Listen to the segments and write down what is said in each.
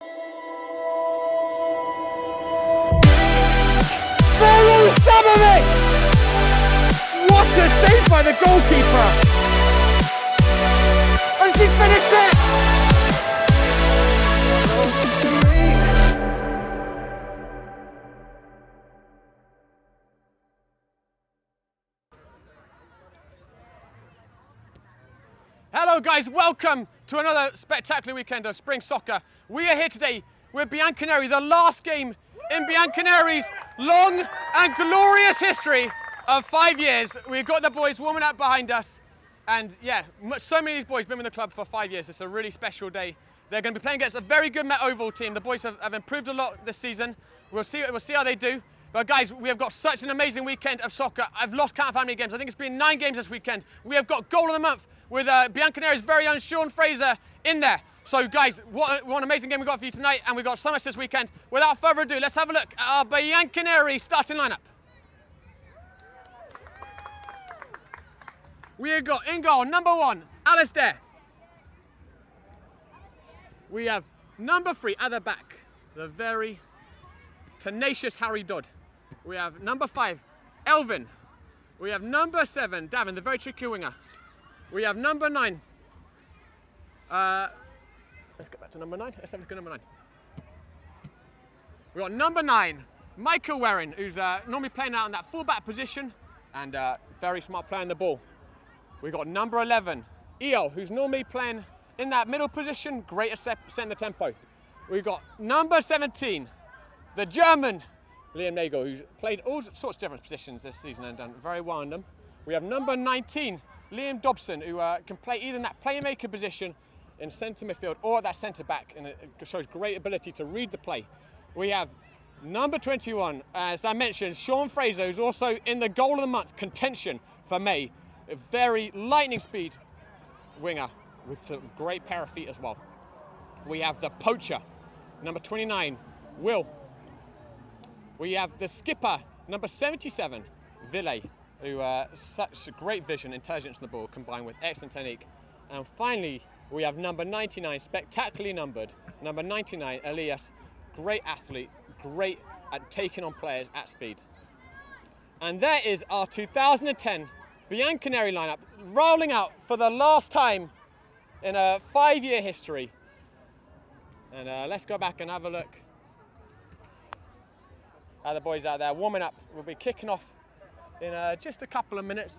Some of it! What a save by the goalkeeper! And she finished it! Hello guys, welcome to another spectacular weekend of spring soccer. We are here today with Bianconeri, the last game in Bianconeri's long and glorious history of 5 years. We've got the boys warming up behind us, and yeah, so many of these boys have been with the club for 5 years. It's a really special day. They're going to be playing against a very good Met Oval team. The boys have improved a lot this season. We'll see how they do. But guys, we have got such an amazing weekend of soccer. I've lost count of how many games. I think it's been 9 games this weekend. We have got goal of the month with Bianconeri's very own Sean Fraser in there. So guys, what an amazing game we got for you tonight, and we've got so much this weekend. Without further ado, let's have a look at our Bianconeri starting lineup. We have got in goal, number 1, Alistair. We have number 3 at the back, the very tenacious Harry Dodd. We have number 5, Elvin. We have number 7, Davin, the very tricky winger. We have number 9. Let's get back to number 9. Let's have a look at number 9. We've got number 9, Michael Warren, who's normally playing out in that full-back position and very smart playing the ball. We've got number 11, Eo, who's normally playing in that middle position, great at setting the tempo. We've got number 17, the German, Liam Nagel, who's played all sorts of different positions this season and done very well in them. We have number 19, Liam Dobson, who can play either in that playmaker position in centre midfield or at that centre back, and it shows great ability to read the play. We have number 21, as I mentioned, Sean Fraser, who's also in the goal of the month contention for May. A very lightning speed winger with a great pair of feet as well. We have the poacher, number 29, Will. We have the skipper, number 77, Ville, who such great vision, intelligence on the ball combined with excellent technique. And finally, we have number 99, spectacularly numbered, number 99, Elias, great athlete, great at taking on players at speed. And there is our 2010 Bianconeri lineup rolling out for the last time in a 5-year history. And let's go back and have a look at the boys out there warming up. We'll be kicking off in just a couple of minutes.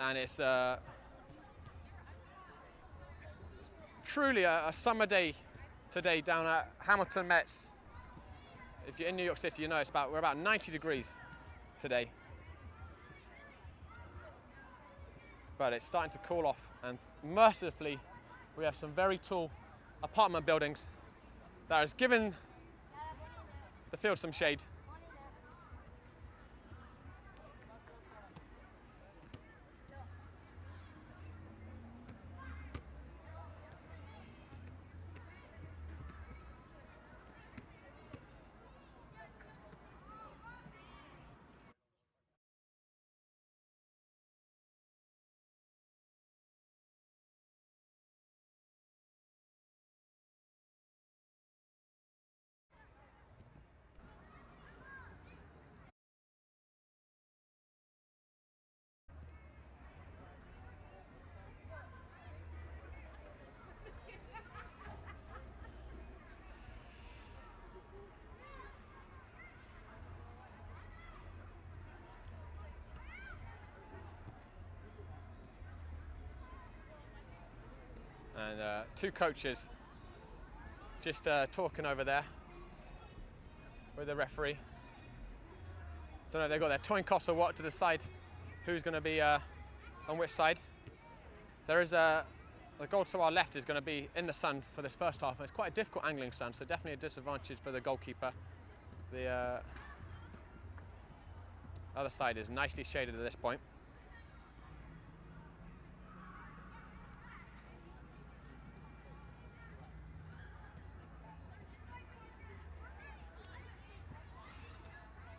And it's truly a summer day today down at Hamilton Mets. If you're in New York City, you know we're about 90 degrees today. But it's starting to cool off, and mercifully we have some very tall apartment buildings that has given the field some shade. And 2 coaches just talking over there with the referee. Don't know if they've got their coin toss or what to decide who's going to be on which side. There is the goal to our left is going to be in the sun for this first half, and it's quite a difficult angling sun, so definitely a disadvantage for the goalkeeper. The other side is nicely shaded at this point.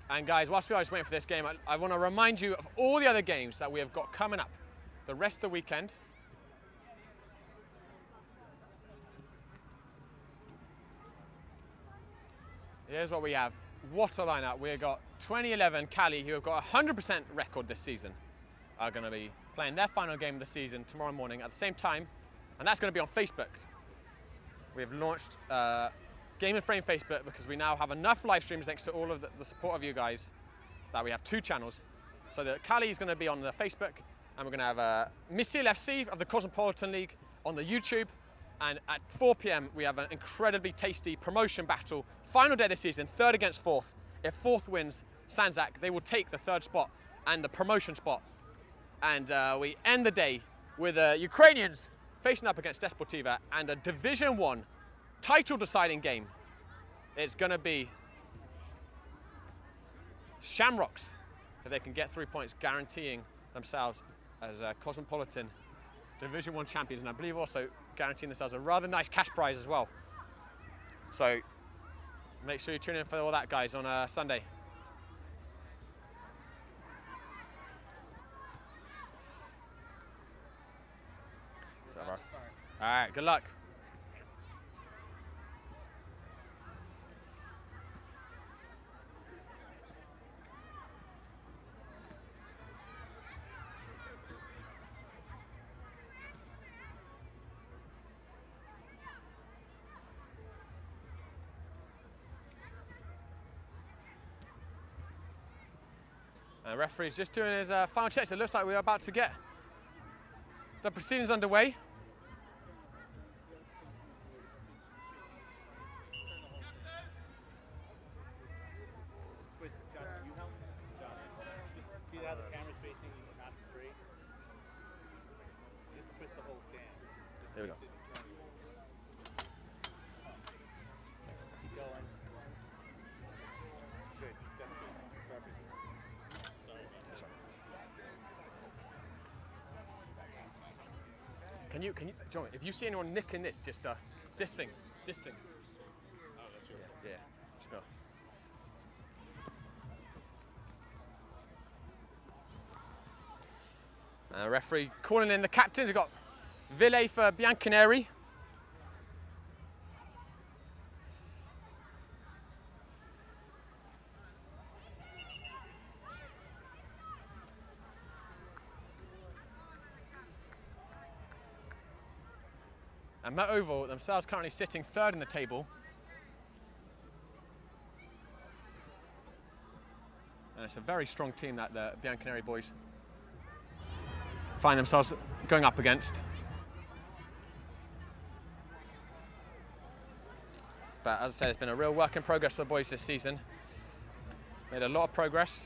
And guys, whilst we are just waiting for this game, I want to remind you of all the other games that we have got coming up the rest of the weekend. Here's what we have. What a lineup. We've got 2011 Cali, who have got a 100% record this season, are going to be playing their final game of the season tomorrow morning at the same time, and that's going to be on Facebook. We've launched Game and Frame Facebook because we now have enough live streams thanks to all of the support of you guys that we have 2 channels. So the Cali is going to be on the Facebook, and we're going to have CYL FC of the Cosmopolitan League on the YouTube. And at 4 p.m. we have an incredibly tasty promotion battle. Final day of the season, 3rd against 4th. If 4th wins Sanzak, they will take the 3rd spot and the promotion spot. And we end the day with Ukrainians facing up against Desportiva and a Division 1 title deciding game. It's going to be Shamrocks if they can get 3 points, guaranteeing themselves as Cosmopolitan Division 1 champions, and I believe also guaranteeing themselves a rather nice cash prize as well. So make sure you tune in for all that, guys, on Sunday. All right, good luck. The referee's just doing his final checks. It looks like we're about to get the proceedings underway. Just twist, Josh, you help? Josh, just see how the camera's facing not straight? Just twist the whole stand. There we go. Keep going. Good, that's good. Perfect. Can you, John, if you see anyone nicking this, just this thing. Oh, that's yours. Yeah, just go. Referee calling in the captains. We've got Ville for Bianconeri. And Met Oval themselves currently sitting 3rd in the table. And it's a very strong team that the Bianconeri boys find themselves going up against. But as I said, it's been a real work in progress for the boys this season. Made a lot of progress.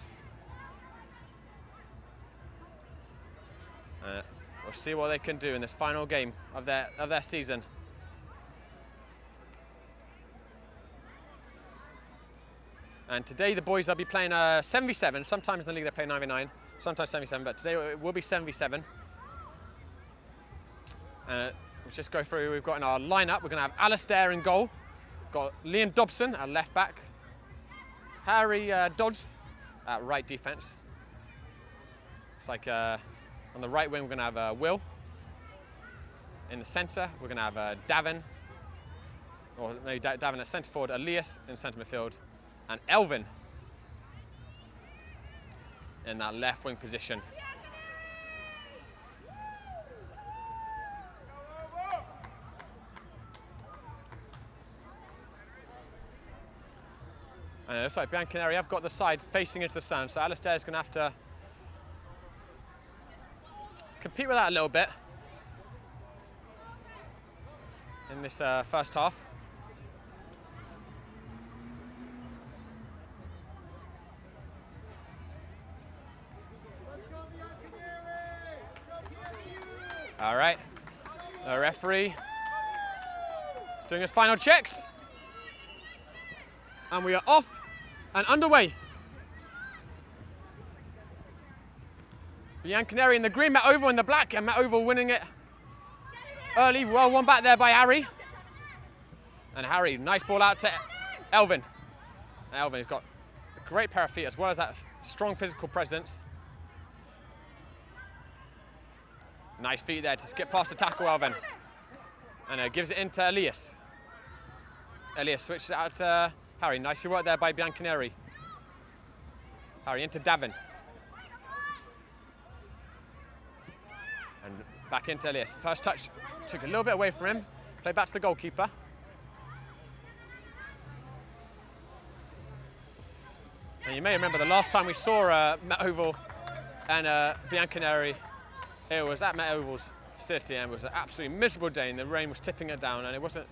We'll see what they can do in this final game of their season. And today the boys, they'll be playing 7v7. Sometimes in the league they play 9v9, sometimes 7v7, but today it will be 7v7. We'll just go through, we've got in our lineup, we're going to have Alistair in goal. Got Liam Dobson at left back. Harry Dodds at right defence. It's like on the right wing we're going to have Will. In the centre we're going to have Davin, or maybe Davin at centre forward, Elias in centre midfield, and Elvin in that left wing position. And it looks like Bianconeri have got the side facing into the sun, so Alistair's going to have to compete with that a little bit in this first half. All right, the referee doing his final checks. And we are off and underway. Bianconeri in the green, Matt Oval in the black, and Matt Oval winning it early. Well won back there by Harry. And Harry, nice ball out to Elvin. And Elvin has got a great pair of feet as well as that strong physical presence. Nice feet there to skip past the tackle, Elvin. And gives it into Elias. Elias switches it out to Harry. Nicely worked there by Bianconeri. Harry into Davin. And back into Elias. First touch took a little bit away from him. Play back to the goalkeeper. And you may remember the last time we saw Met Oval and Bianconeri, it was at Met Oval's facility, and it was an absolutely miserable day, and the rain was tipping it down, and it wasn't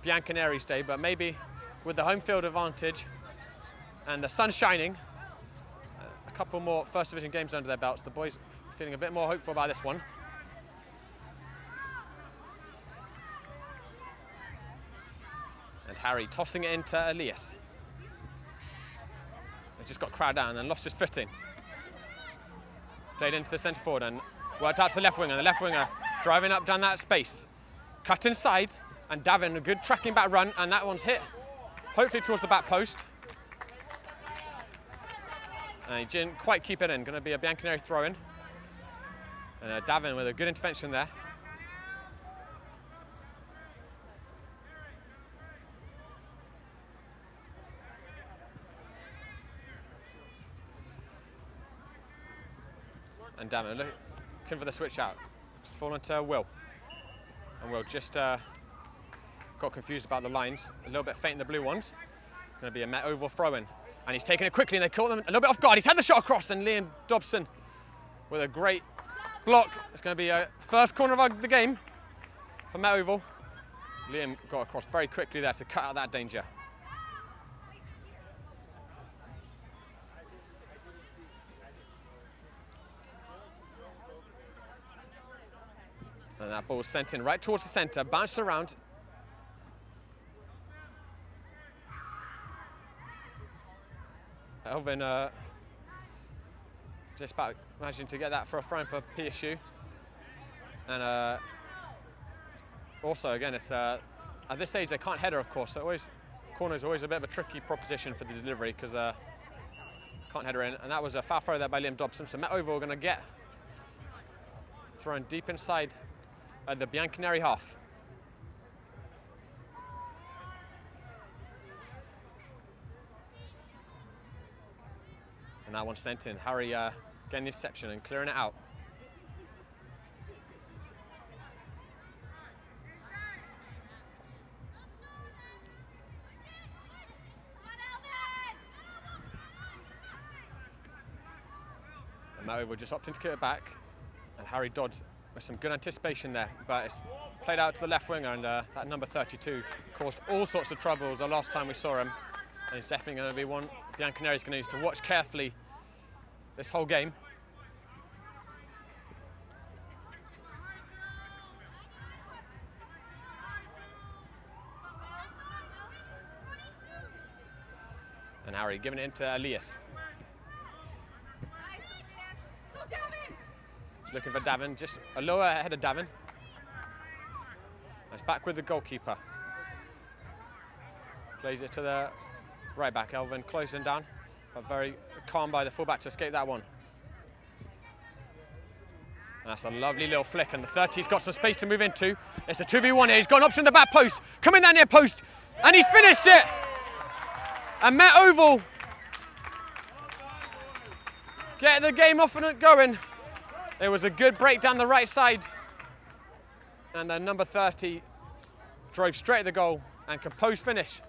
Bianconeri's day, but maybe with the home field advantage and the sun shining, a couple more First Division games under their belts, the boys feeling a bit more hopeful about this one. And Harry tossing it into Elias. He just got crowded down and then lost his footing. Played into the centre forward and worked out to the left winger. The left winger driving up down that space. Cut inside, and Davin, a good tracking back run, and that one's hit, hopefully towards the back post. And he didn't quite keep it in. Going to be a Bianconeri throw-in. And Davin with a good intervention there. And Davin looking for the switch out. It's fallen to Will. And Will just got confused about the lines. A little bit faint in the blue ones. Going to be a Met Oval throw-in. And he's taking it quickly, and they caught them a little bit off guard. He's had the shot across, and Liam Dobson with a great block. It's going to be a first corner of the game for Met Oval. Liam got across very quickly there to cut out that danger. And that ball was sent in right towards the centre, bounced around. Elvin just about managing to get that for a throw for PSU. And also, again, it's at this stage they can't header, of course. So corner is always a bit of a tricky proposition for the delivery because can't header in. And that was a foul throw there by Liam Dobson. So Met Oval are going to get thrown deep inside the Bianconeri half. And that one's sent in. Harry getting the interception and clearing it out. And Met Oval just opting to kick it back. And Harry Dodd with some good anticipation there, but it's played out to the left winger, and that number 32 caused all sorts of trouble the last time we saw him. And he's definitely going to be one Bianconeri's going to need to watch carefully this whole game. And Harry giving it into Elias. He's looking for Davin, just a lower ahead of Davin. Nice back with the goalkeeper. Plays it to the right back, Elvin closing down, but very calm by the fullback to escape that one. And that's a lovely little flick, and the 30's got some space to move into. It's a 2v1 here. He's got an option in the back post, coming down near post, and he's finished it. And Met Oval get the game off and going. It was a good break down the right side, and then number 30 drove straight at the goal and composed finish.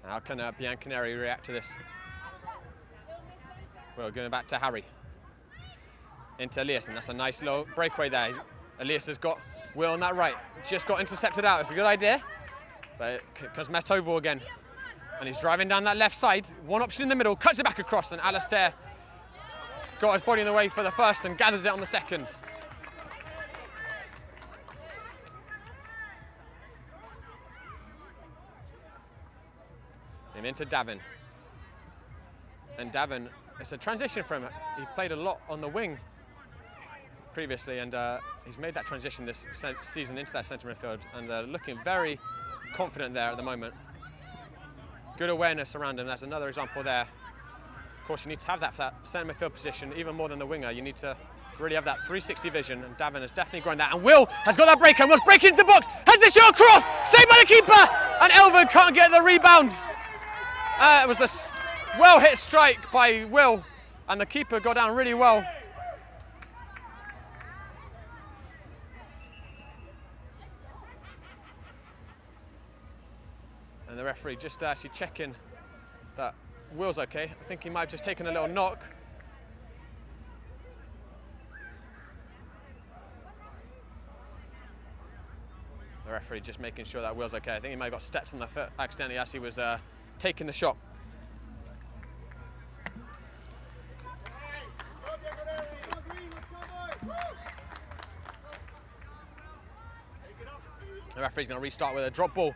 How can Bianconeri react to this? Well, going back to Harry. Into Elias, and that's a nice little breakaway there. Elias has got Will on that right. Just got intercepted out. It's a good idea, but it comes Met Oval again. And he's driving down that left side. One option in the middle, cuts it back across, and Alistair got his body in the way for the first and gathers it on the second. Him into Davin. And Davin, it's a transition for him. He played a lot on the wing previously, and he's made that transition this season into that centre midfield, and looking very confident there at the moment. Good awareness around him. That's another example there. Of course, you need to have that for that centre midfield position, even more than the winger. You need to really have that 360 vision, and Davin has definitely grown that. And Will has got that break, and Will's breaking into the box, has the shot across, saved by the keeper, and Elvin can't get the rebound. It was a well-hit strike by Will, and the keeper got down really well. And the referee just actually checking that Will's okay. I think he might have just taken a little knock. The referee just making sure that Will's okay. I think he might have got stepped on the foot accidentally as he was taking the shot. The referee's going to restart with a drop ball.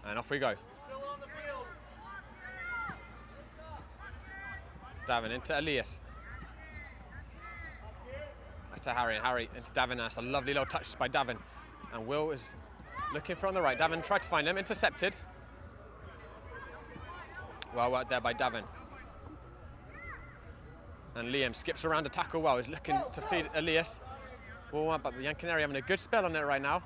And off we go. Davin into Elias. To Harry, and Harry into Davin. That's a lovely little touch by Davin. And Will is looking for on the right. Davin tried to find him, intercepted. Well worked there by Davin. And Liam skips around to tackle well. He's looking to feed Elias. Well, but Bianconeri having a good spell on it right now.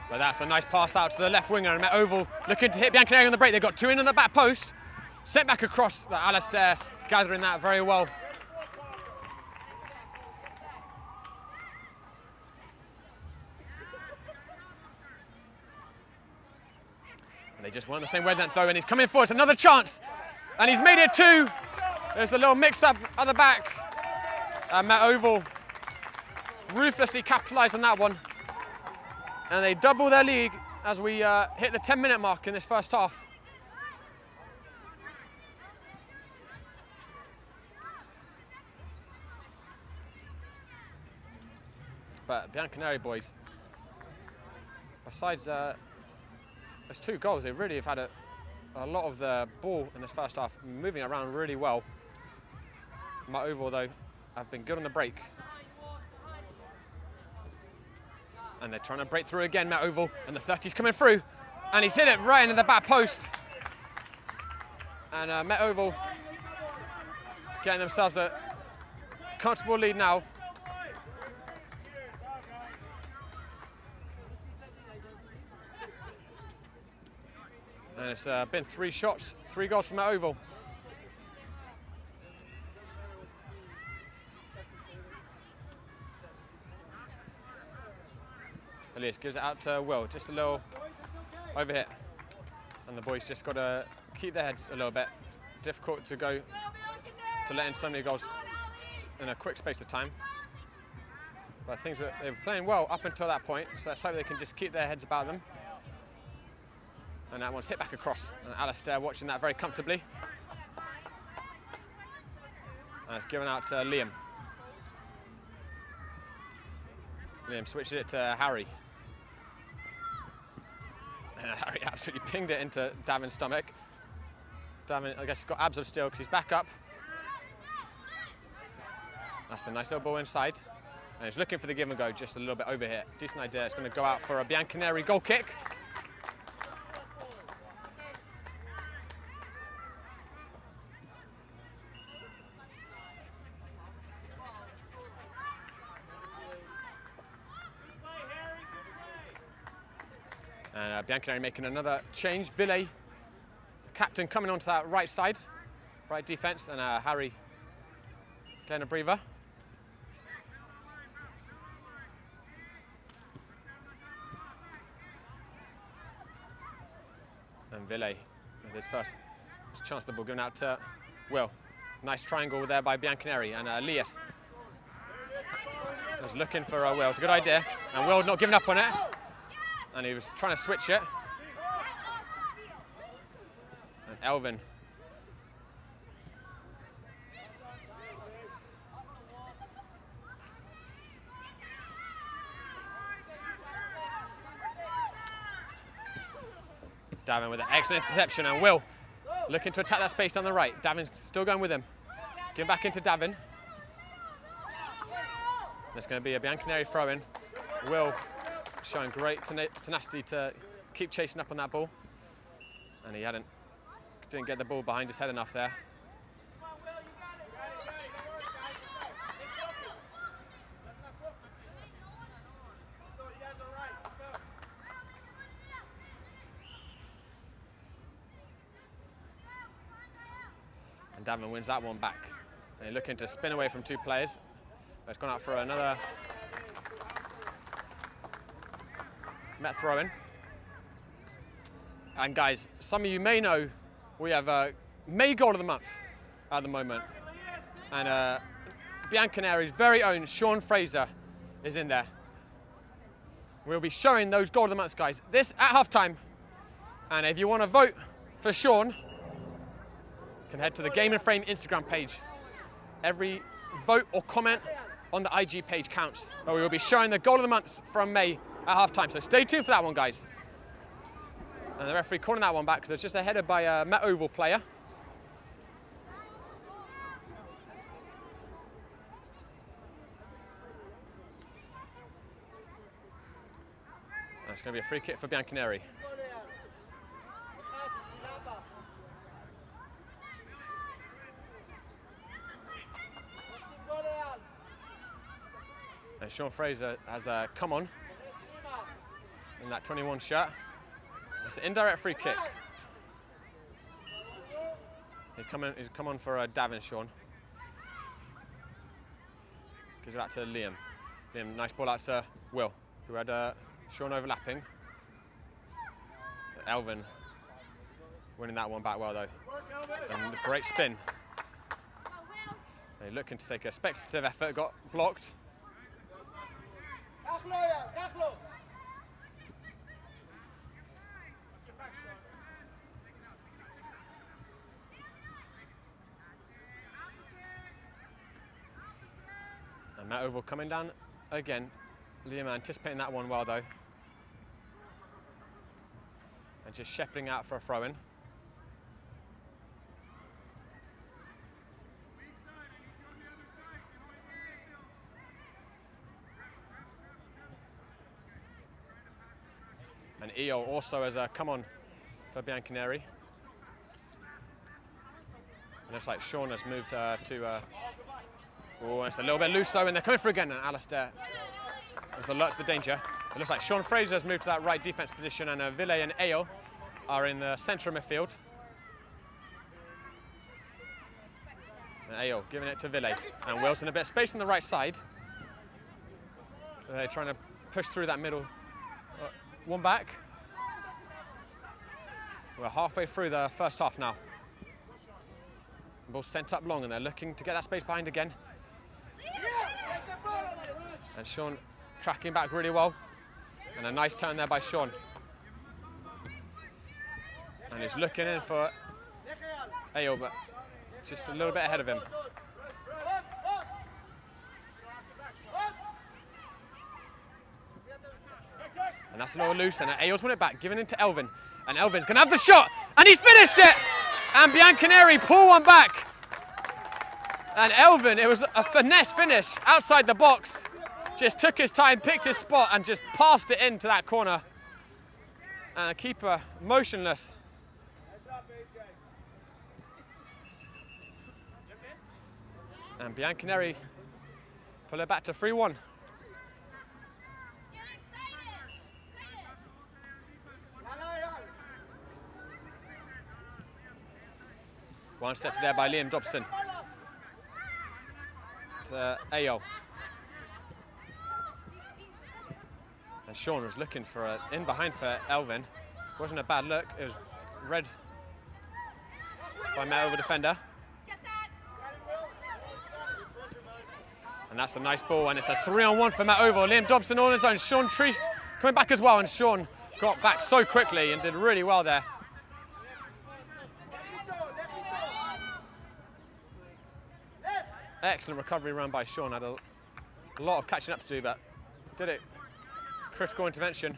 But that's a nice pass out to the left winger, and Met Oval looking to hit Bianconeri on the break. They've got two in on the back post. Sent back across, but Alistair gathering that very well. And they just went the same wavelength though, and he's coming forward. It's another chance, and he's made it two. There's a little mix-up at the back. Met Oval ruthlessly capitalised on that one. And they double their lead as we hit the 10-minute mark in this first half. But Bianconeri boys, besides there's two goals, they really have had a lot of the ball in this first half, moving around really well. Met Oval, though, have been good on the break. And they're trying to break through again, Met Oval, and the 30's coming through. And he's hit it right into the back post. And Met Oval getting themselves a comfortable lead now. And it's been 3 shots, 3 goals from Met Oval. Elias gives it out to Will, just a little overhit. And the boys just got to keep their heads a little bit. Difficult to go to let in so many goals in a quick space of time. But they were playing well up until that point, so let's hope they can just keep their heads about them. And that one's hit back across, and Alistair watching that very comfortably. And it's given out to Liam. Liam switches it to Harry. And Harry absolutely pinged it into Davin's stomach. Davin, I guess, has got abs of steel because he's back up. That's a nice little ball inside. And he's looking for the give and go, just a little bit over here. Decent idea. It's going to go out for a Bianconeri goal kick. And Bianconeri making another change. Ville, captain, coming onto that right side, right defence, and Harry getting a breather. And Ville with his first chance of the ball going out to Will. Nice triangle there by Bianconeri, and Elias was looking for Will. It's a good idea, and Will not giving up on it, and he was trying to switch it. And Elvin Davin with an excellent interception, and Will looking to attack that space on the right. Davin's still going with him. Getting back into Davin. There's going to be a Bianconeri throw-in. Will showing great tenacity to keep chasing up on that ball. And he didn't get the ball behind his head enough there. And Davin wins that one back. And he's looking to spin away from two players. But it's gone out for another Met throw-in. And guys, some of you may know we have a May Goal of the Month at the moment. And Bianconeri's very own Sean Fraser is in there. We'll be showing those Goal of the Months, guys, this at halftime. And if you want to vote for Sean, you can head to the Game and Frame Instagram page. Every vote or comment on the IG page counts. But we will be showing the Goal of the Month from May at halftime. So stay tuned for that one, guys. And the referee calling that one back because it's just a header by a Met Oval player. And it's going to be a free kick for Bianconeri. And Sean Fraser has come on in that 21 shirt. It's an indirect free kick. He's come on for Davin, Sean. Gives it back to Liam. Liam, nice ball out to Will, who had Sean overlapping. Elvin winning that one back well though. And a great spin. They're looking to take a speculative effort, got blocked. And Matt Oval coming down again. Liam anticipating that one well though. And just shepherding out for a throw-in. And Eo also has come on for Bianconeri. And looks like Sean has moved to... oh, it's a little bit loose though, and they're coming through again. And Alistair is alert to the danger. It looks like Sean Fraser has moved to that right defence position, and Ville and Eo are in the centre of midfield. And Eo giving it to Ville. And Wilson a bit of space on the right side. They're trying to push through that middle. One back. We're halfway through the first half now. The ball's sent up long and they're looking to get that space behind again. And Sean tracking back really well. And a nice turn there by Sean. And he's looking in for Ayo, but just a little bit ahead of him. And that's a little loose, and Ayo's won it back, giving it to Elvin. And Elvin's gonna have the shot, and he's finished it! And Bianconeri pull one back. And Elvin, it was a finesse finish outside the box. Just took his time, picked his spot, and just passed it into that corner. And the keeper motionless. And Bianconeri pull it back to 3-1. One step there by Liam Dobson. It's Ayo. And Sean was looking for an in behind for Elvin. Wasn't a bad look. It was read by Met Over defender. And that's a nice ball, and it's a 3-on-1 for Matt Oval. Liam Dobson on his own. Sean Treese coming back as well, and Sean got back so quickly and did really well there. Excellent recovery run by Sean. Had a lot of catching up to do, but did it. Critical intervention.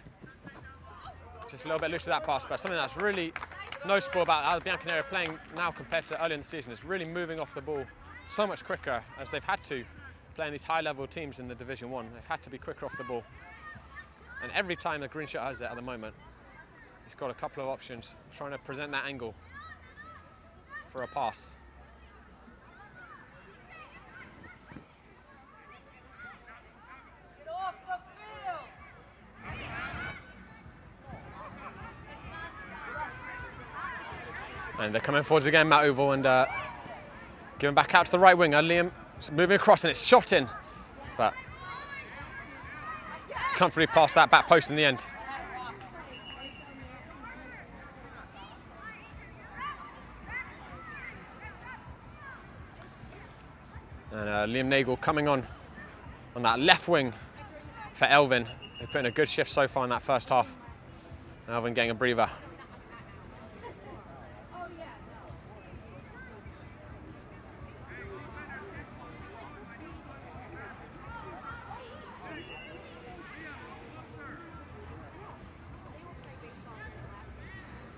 Just a little bit loose to that pass, but something that's really noticeable about how the Bianconeri are playing now compared to earlier in the season is really moving off the ball so much quicker, as they've had to playing these high-level teams in the Division 1. They've had to be quicker off the ball. And every time the green shirt has it at the moment, he's got a couple of options trying to present that angle for a pass. And they're coming forwards again, Matt Oval, and giving back out to the right winger. Liam moving across, and it's shot in, but comfortably past that back post in the end. And Liam Nagel coming on that left wing for Elvin. They're putting a good shift so far in that first half. And Elvin getting a breather.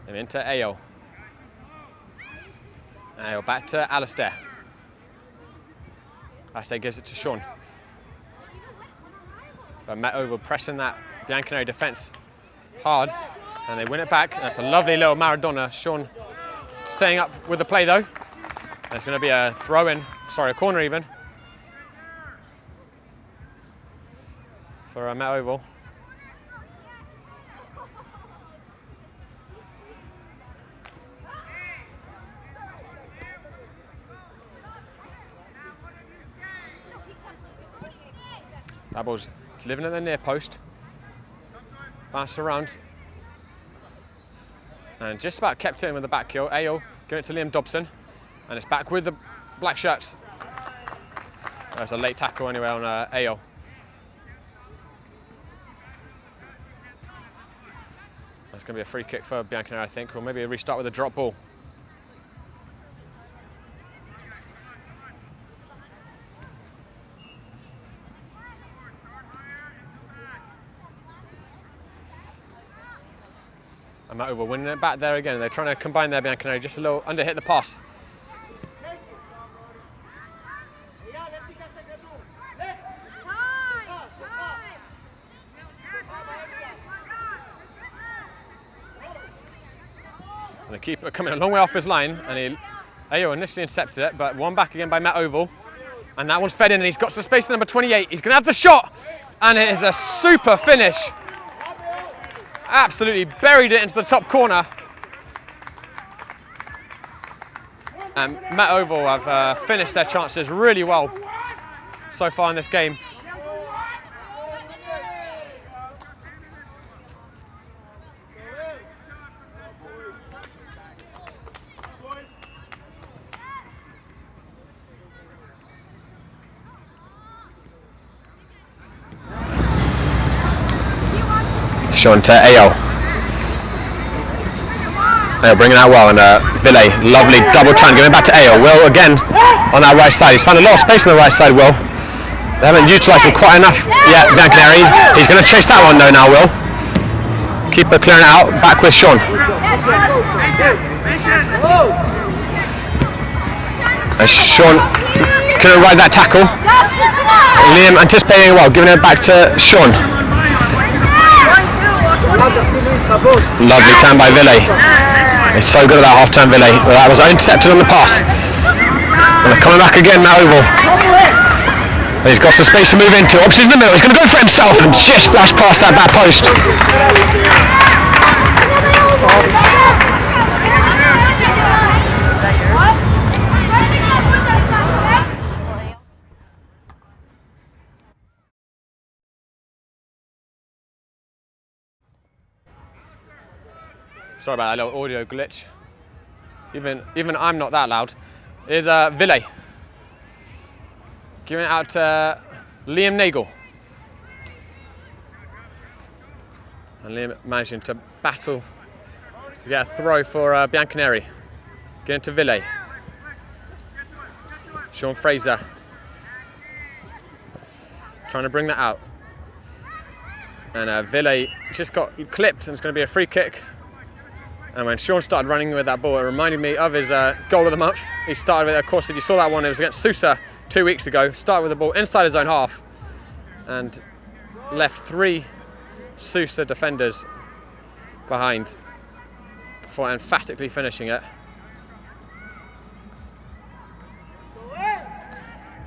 And into Ayo. Ayo back to Alistair. Alistair gives it to Sean. But Matt Oval pressing that Bianconeri defence hard, and they win it back. That's a lovely little Maradona. Sean staying up with the play though. And it's going to be a throw-in, sorry, a corner even, for Matt Oval. That ball's living at the near post. Pass around. And just about kept in with the back heel. Ayo giving it to Liam Dobson. And it's back with the black shirts. There's a late tackle anyway on Ayo. That's going to be a free kick for Bianconeri, I think, or maybe a restart with a drop ball. And Matt Oval winning it back there again. They're trying to combine their Bianconeri, just a little under hit the pass. And the keeper coming a long way off his line, and Ayo initially intercepted it, but one back again by Matt Oval. And that one's fed in, and he's got some space to number 28. He's going to have the shot, and it is a super finish. Absolutely buried it into the top corner. And Matt Oval have finished their chances really well so far in this game. Sean to Ayo. Ayo bringing out well, and Ville, lovely double try, giving back to Ayo. Will again on that right side. He's found a lot of space on the right side, Will. They haven't utilised him quite enough yet, Bianconeri. He's going to chase that one though now, Will. Keeper clearing it out, back with Sean. And Sean couldn't ride that tackle. Liam anticipating well, giving it back to Sean. Lovely turn by Ville. It's so good at that half turn, Ville. Well, that was intercepted on the pass. And they're coming back again, Matt Oval. And he's got some space to move into. Options in the middle. He's going to go for himself and just flash past that back post. Sorry about that little audio glitch. Even I'm not that loud. Is Ville. Giving it out to Liam Nagel. And Liam managing to battle to get a throw for Bianconeri. Getting to Ville. Sean Fraser. Trying to bring that out. And Ville just got clipped and it's going to be a free kick. And when Sean started running with that ball, it reminded me of his goal of the month. He started with it, of course, if you saw that one, it was against Sousa 2 weeks ago. Started with the ball inside his own half and left 3 Sousa defenders behind before emphatically finishing it.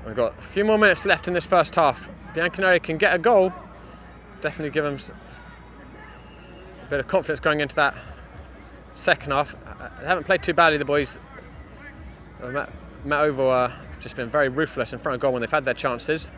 We've got a few more minutes left in this first half. Bianconeri can get a goal, definitely give them a bit of confidence going into that second half. They haven't played too badly, the boys. Matt Oval just been very ruthless in front of goal when they've had their chances.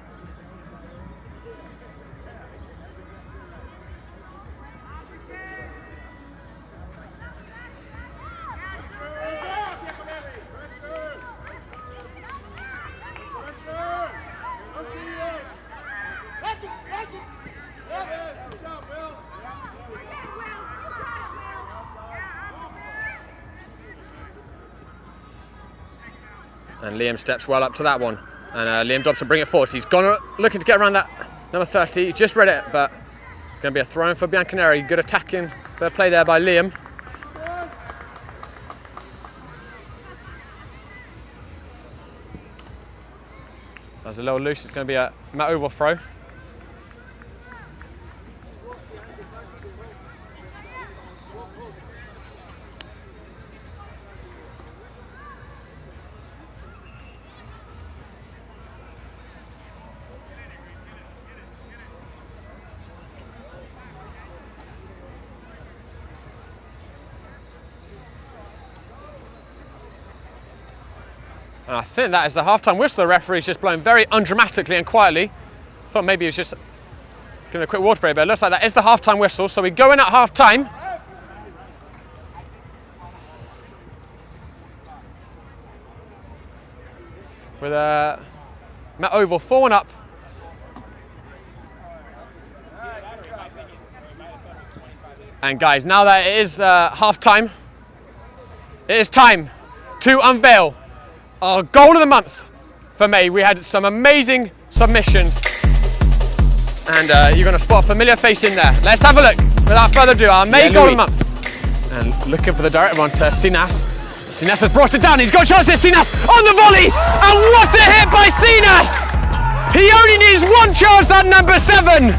And Liam steps well up to that one. And Liam Dobson bring it forward. He's gone looking to get around that number 30. He just read it, but it's going to be a throw in for Bianconeri. Good attacking, good play there by Liam. That's a little loose. It's going to be a Matt Oval throw. And I think that is the half-time whistle. The referee's just blown very undramatically and quietly. Thought maybe he was just giving a quick water break, but it looks like that is the half-time whistle. So we go in at half-time. With Matt Oval 4-1 up. And guys, now that it is half-time, it is time to unveil our goal of the month for May. We had some amazing submissions and you're going to spot a familiar face in there. Let's have a look. Without further ado, our May goal of the month. And looking for the direct one to Sinas. Sinas has brought it down. He's got a chance here. Sinas on the volley. And what a hit by Sinas! He only needs one chance, that number 7,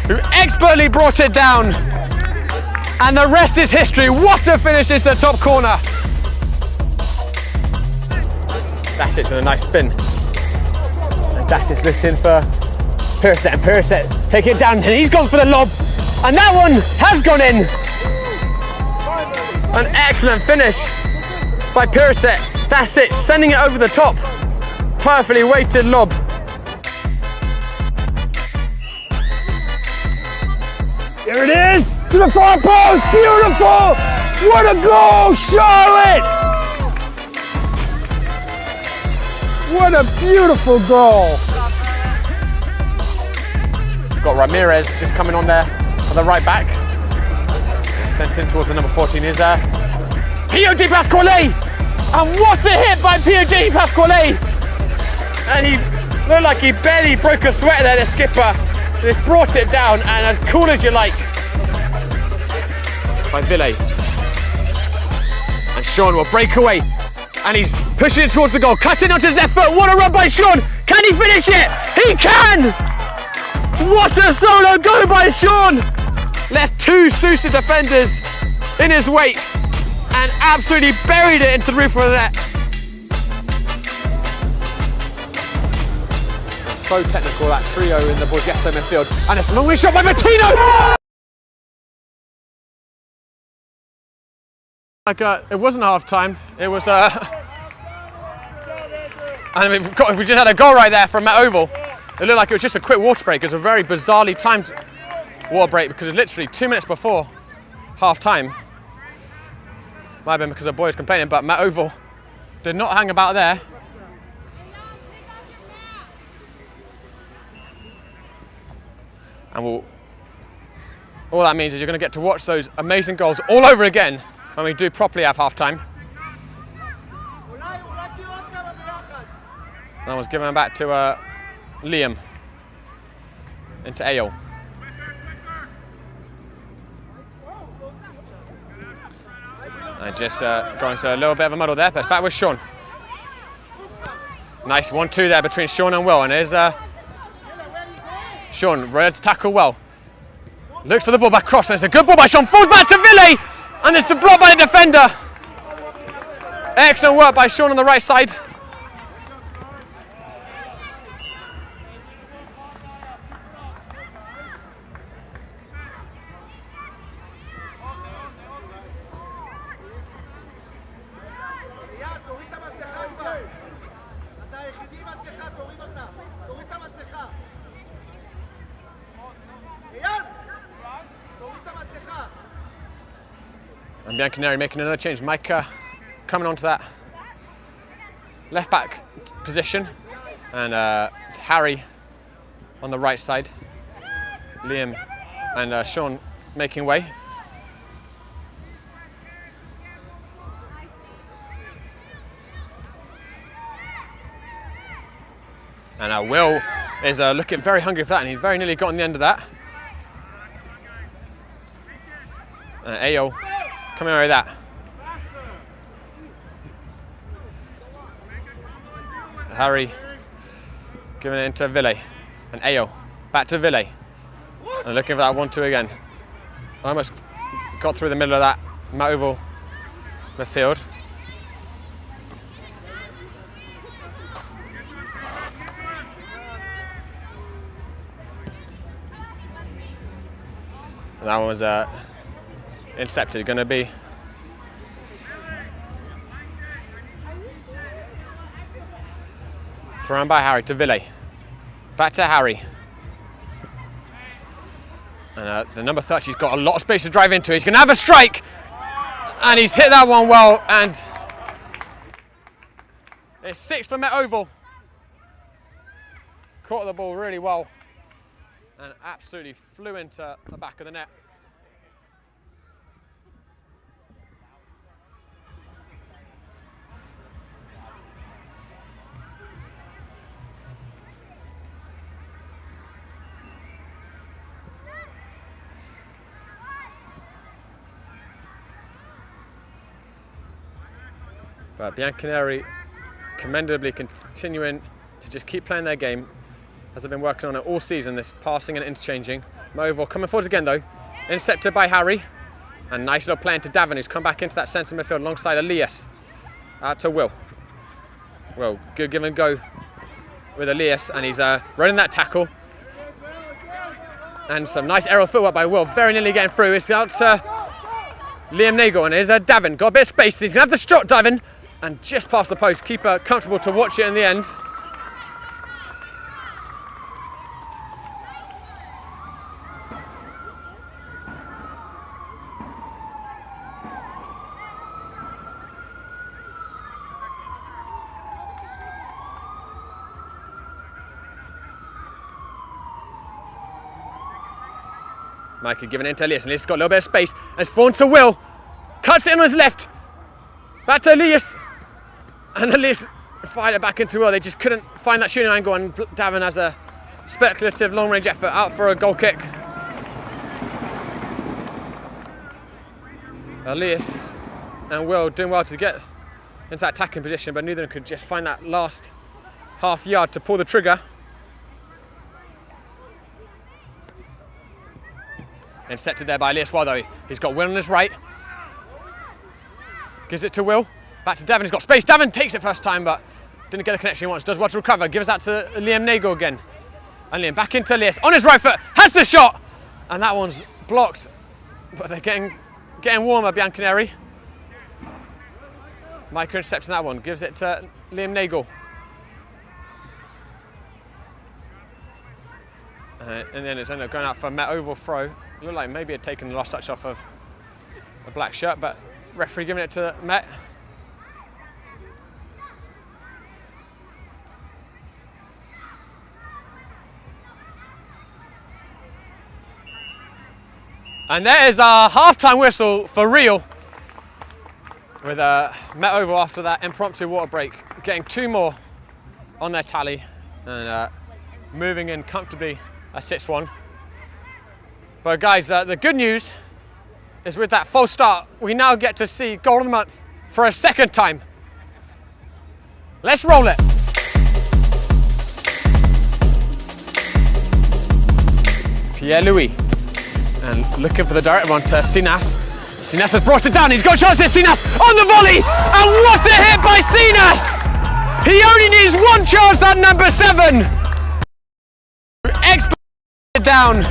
who expertly brought it down. And the rest is history. What a finish into the top corner. That's it with a nice spin. And that's it looking for Pirset, and Pirset taking it down, and he's gone for the lob. And that one has gone in. An excellent finish by Pirset. That's it, sending it over the top. Perfectly weighted lob. There it is, to the far post, beautiful! What a goal, Charlotte! What a beautiful goal! We've got Ramirez just coming on there on the right back. Sent in towards the number 14 is Pio Di Pasquale! And what a hit by Pio Di Pasquale! And he looked like he barely broke a sweat there, the skipper. Just brought it down, and as cool as you like. By Ville. And Sean will break away. And he's pushing it towards the goal, cutting onto his left foot. What a run by Sean! Can he finish it? He can! What a solo goal by Sean! Left 2 Sousa defenders in his wake and absolutely buried it into the roof of the net. So technical, that trio in the Borgetto midfield. And it's a long shot by Martino! Like, it wasn't half time, it was and if we just had a goal right there from Matt Oval, it looked like it was just a quick water break. It was a very bizarrely timed water break because it was literally 2 minutes before half time. Might have been because the boys complaining, but Matt Oval did not hang about there. And all that means is you're going to get to watch those amazing goals all over again when we do properly have half-time. That was given back to Liam into Eyal. And just going to a little bit of a muddle there, but it's back with Sean. Nice 1-2 there between Sean and Will, and there's Sean, ready to tackle well. Looks for the ball back across, and it's a good ball by Sean, falls back to Ville, and it's blocked by the defender. Excellent work by Sean on the right side. And Bianconeri making another change. Mike coming onto that left back position, and Harry on the right side. Liam and Sean making way. And Will is looking very hungry for that, and he very nearly got on the end of that. Eyal coming over that. Harry giving it into Ville, and Eyal back to Ville, and looking for that 1-2 again. Almost got through the middle of that oval midfield. And that one was intercepted, going to be thrown by Harry to Ville. Back to Harry. And the number 30's got a lot of space to drive into. He's going to have a strike. And he's hit that one well. And it's 6 for Met Oval. Caught the ball really well. And absolutely flew into the back of the net. But Bianconeri commendably continuing to just keep playing their game, as they've been working on it all season, this passing and interchanging. Movil coming forward again though, intercepted by Harry, and nice little play into Davin, who's come back into that centre midfield alongside Elias. Out to Will. Will, good give and go with Elias, and he's running that tackle. And some nice aerial footwork by Will, very nearly getting through. It's out to Liam Nagel, and here's Davin, got a bit of space. He's going to have the shot, Davin, and just past the post. Keeper comfortable to watch it in the end. Mike giving it into Elias, and Elias got a little bit of space, and it's fallen to Will. Cuts it in on his left. Back to Elias. And Elias fired it back into Will. They just couldn't find that shooting angle, and Davin has a speculative long-range effort out for a goal kick. Elias and Will doing well to get into that attacking position, but neither of them could just find that last half yard to pull the trigger. Intercepted there by Elias though. He's got Will on his right. Gives it to Will. Back to Davin, he's got space. Davin takes it first time, but didn't get the connection he wants. Does well to recover. Gives that to Liam Nagel again. And Liam back into Elias. On his right foot, has the shot! And that one's blocked. But they're getting warmer, Bianconeri. Micah intercepting that one. Gives it to Liam Nagel. And then it's ended up going out for a Met Oval throw. Looked like maybe had taken the last touch off of a black shirt, but referee giving it to Met. And there is our half-time whistle for real. With Met Oval after that impromptu water break, getting 2 more on their tally and moving in comfortably at 6-1. But guys, the good news is with that false start, we now get to see Goal of the Month for a second time. Let's roll it. Pierre-Louis, and looking for the direct one to Sinas. Sinas has brought it down, he's got a chance here, Sinas on the volley, and what a hit by Sinas! He only needs 1 chance at number 7. Expert down,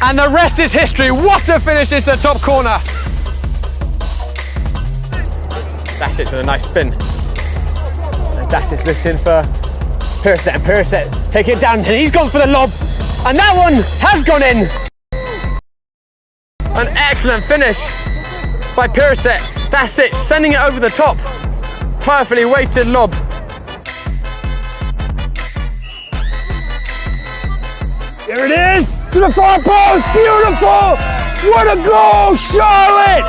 and the rest is history. What a finish into the top corner. That's it with a nice spin. And Dacic looks in for Pirset, and Pirset taking it down, and he's gone for the lob, and that one has gone in. An excellent finish by Pirset. Dacic sending it over the top. Perfectly weighted lob. There it is, to the far post, beautiful! What a goal, Charlotte!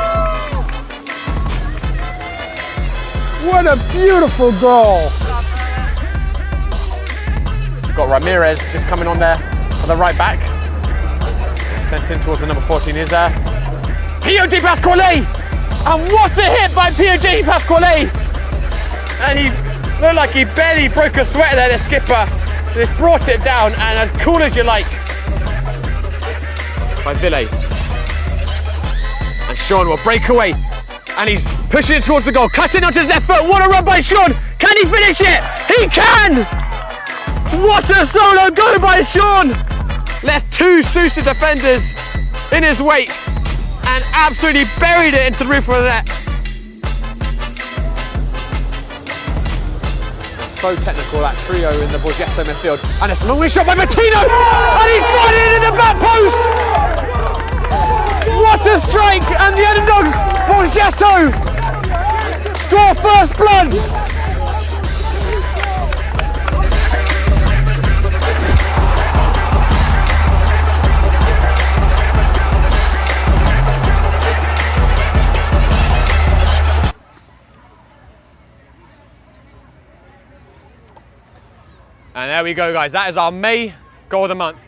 What a beautiful goal. Got Ramirez just coming on there for the right back. Sent in towards the number 14 is Pio Di Pasquale! And what a hit by Pio Di Pasquale! And he looked like he barely broke a sweat there, the skipper. Just brought it down, and as cool as you like. By Ville. And Sean will break away. And he's pushing it towards the goal, cutting onto his left foot. What a run by Sean! Can he finish it? He can! What a solo goal by Sean! Left 2 Sousa defenders in his wake and absolutely buried it into the roof of the net. So technical, that trio in the Borgetto midfield. And it's a long shot by Martino! And he's fired it in the back post! What a strike! And the underdogs, Borgetto, score first blood! And there we go, guys. That is our May Goal of the Month.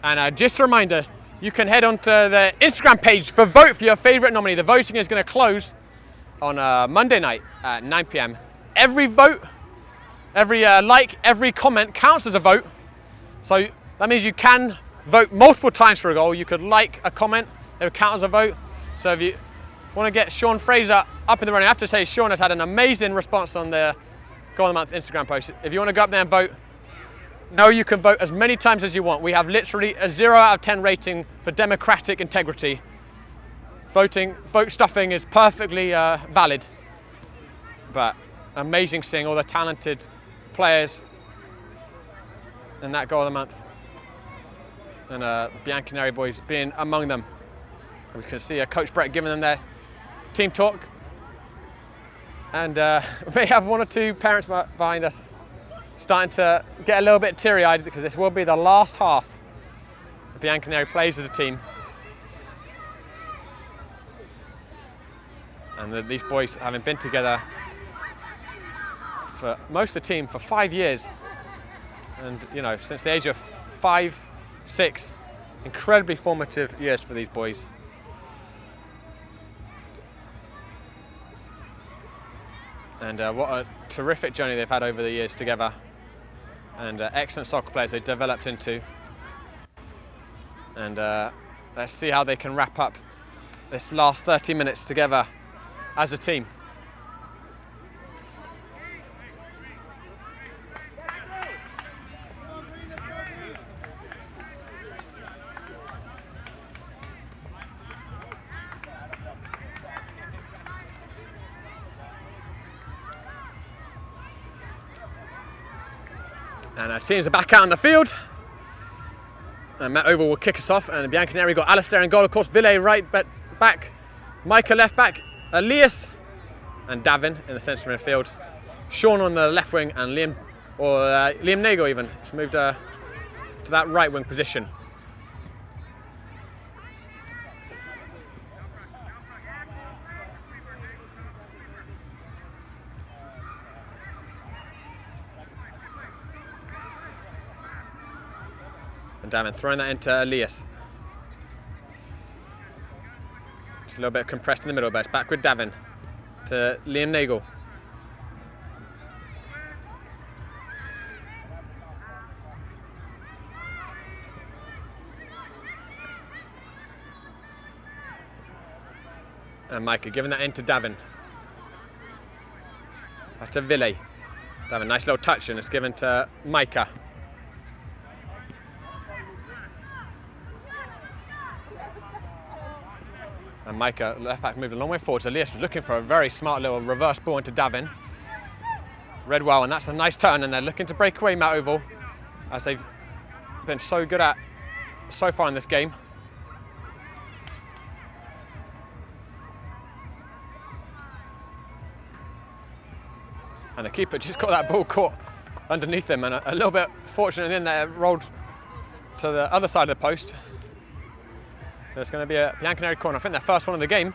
And just a reminder, you can head onto the Instagram page for vote for your favourite nominee. The voting is going to close on Monday night at 9 p.m. Every vote, every like, every comment counts as a vote. So that means you can vote multiple times for a goal. You could like a comment, it would count as a vote. So if you want to get Sean Fraser up in the running, I have to say Sean has had an amazing response on the Goal of the Month Instagram post. If you want to go up there and vote, no, you can vote as many times as you want. We have literally a 0 out of 10 rating for democratic integrity. Vote stuffing is perfectly valid. But amazing seeing all the talented players in that Goal of the Month. And the Bianconeri boys being among them. We can see Coach Brett giving them their team talk. And we may have 1 or 2 parents behind us starting to get a little bit teary-eyed because this will be the last half the Bianconeri plays as a team. And these boys having been together for most of the team for 5 years. And you know, since the age of 5, 6, incredibly formative years for these boys. And what a terrific journey they've had over the years together. And excellent soccer players they've developed into. And let's see how they can wrap up this last 30 minutes together as a team. And our teams are back out on the field. And Matt Oval will kick us off. And Bianconeri got Alistair in goal, of course. Ville right back. Micah left back. Elias and Davin in the centre midfield. Sean on the left wing and Liam Nago even. It's moved to that right wing position. And Davin throwing that into Elias. Just a little bit compressed in the middle, but it's back with Davin to Liam Nagel. And Micah giving that in to Davin. Back to Ville. Davin, nice little touch, and it's given to Micah. And Micah, left back, moved a long way forward. So Elias was looking for a very smart little reverse ball into Davin. Read well, and that's a nice turn, and they're looking to break away Mount Oval, as they've been so good at so far in this game. And the keeper just got that ball caught underneath him, and a little bit fortunate in there, rolled to the other side of the post. There's going to be a Bianconeri corner, I think their first one of the game.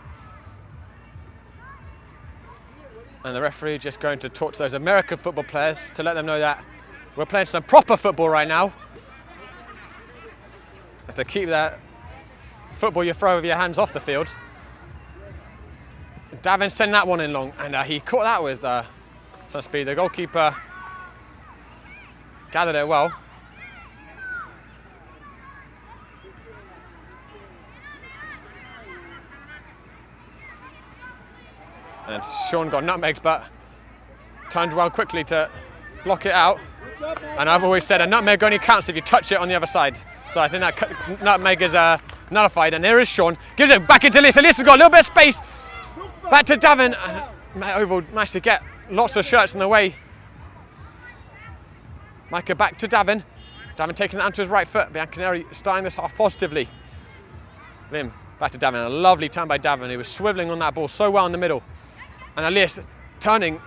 And the referee just going to talk to those American football players to let them know that we're playing some proper football right now. And to keep that football you throw with your hands off the field. Davin sending that one in long, and he caught that with some speed. The goalkeeper gathered it well. And Sean got nutmegs, but turned well quickly to block it out. And I've always said a nutmeg only counts if you touch it on the other side. So I think that nutmeg is nullified. And here is Sean, gives it back into Elias. Elias has got a little bit of space. Back to Davin. And Oval managed to get lots of shirts in the way. Micah back to Davin. Davin taking that onto his right foot. Bianconeri starting this half positively. Liam back to Davin. A lovely turn by Davin. He was swivelling on that ball so well in the middle. And Elias turning,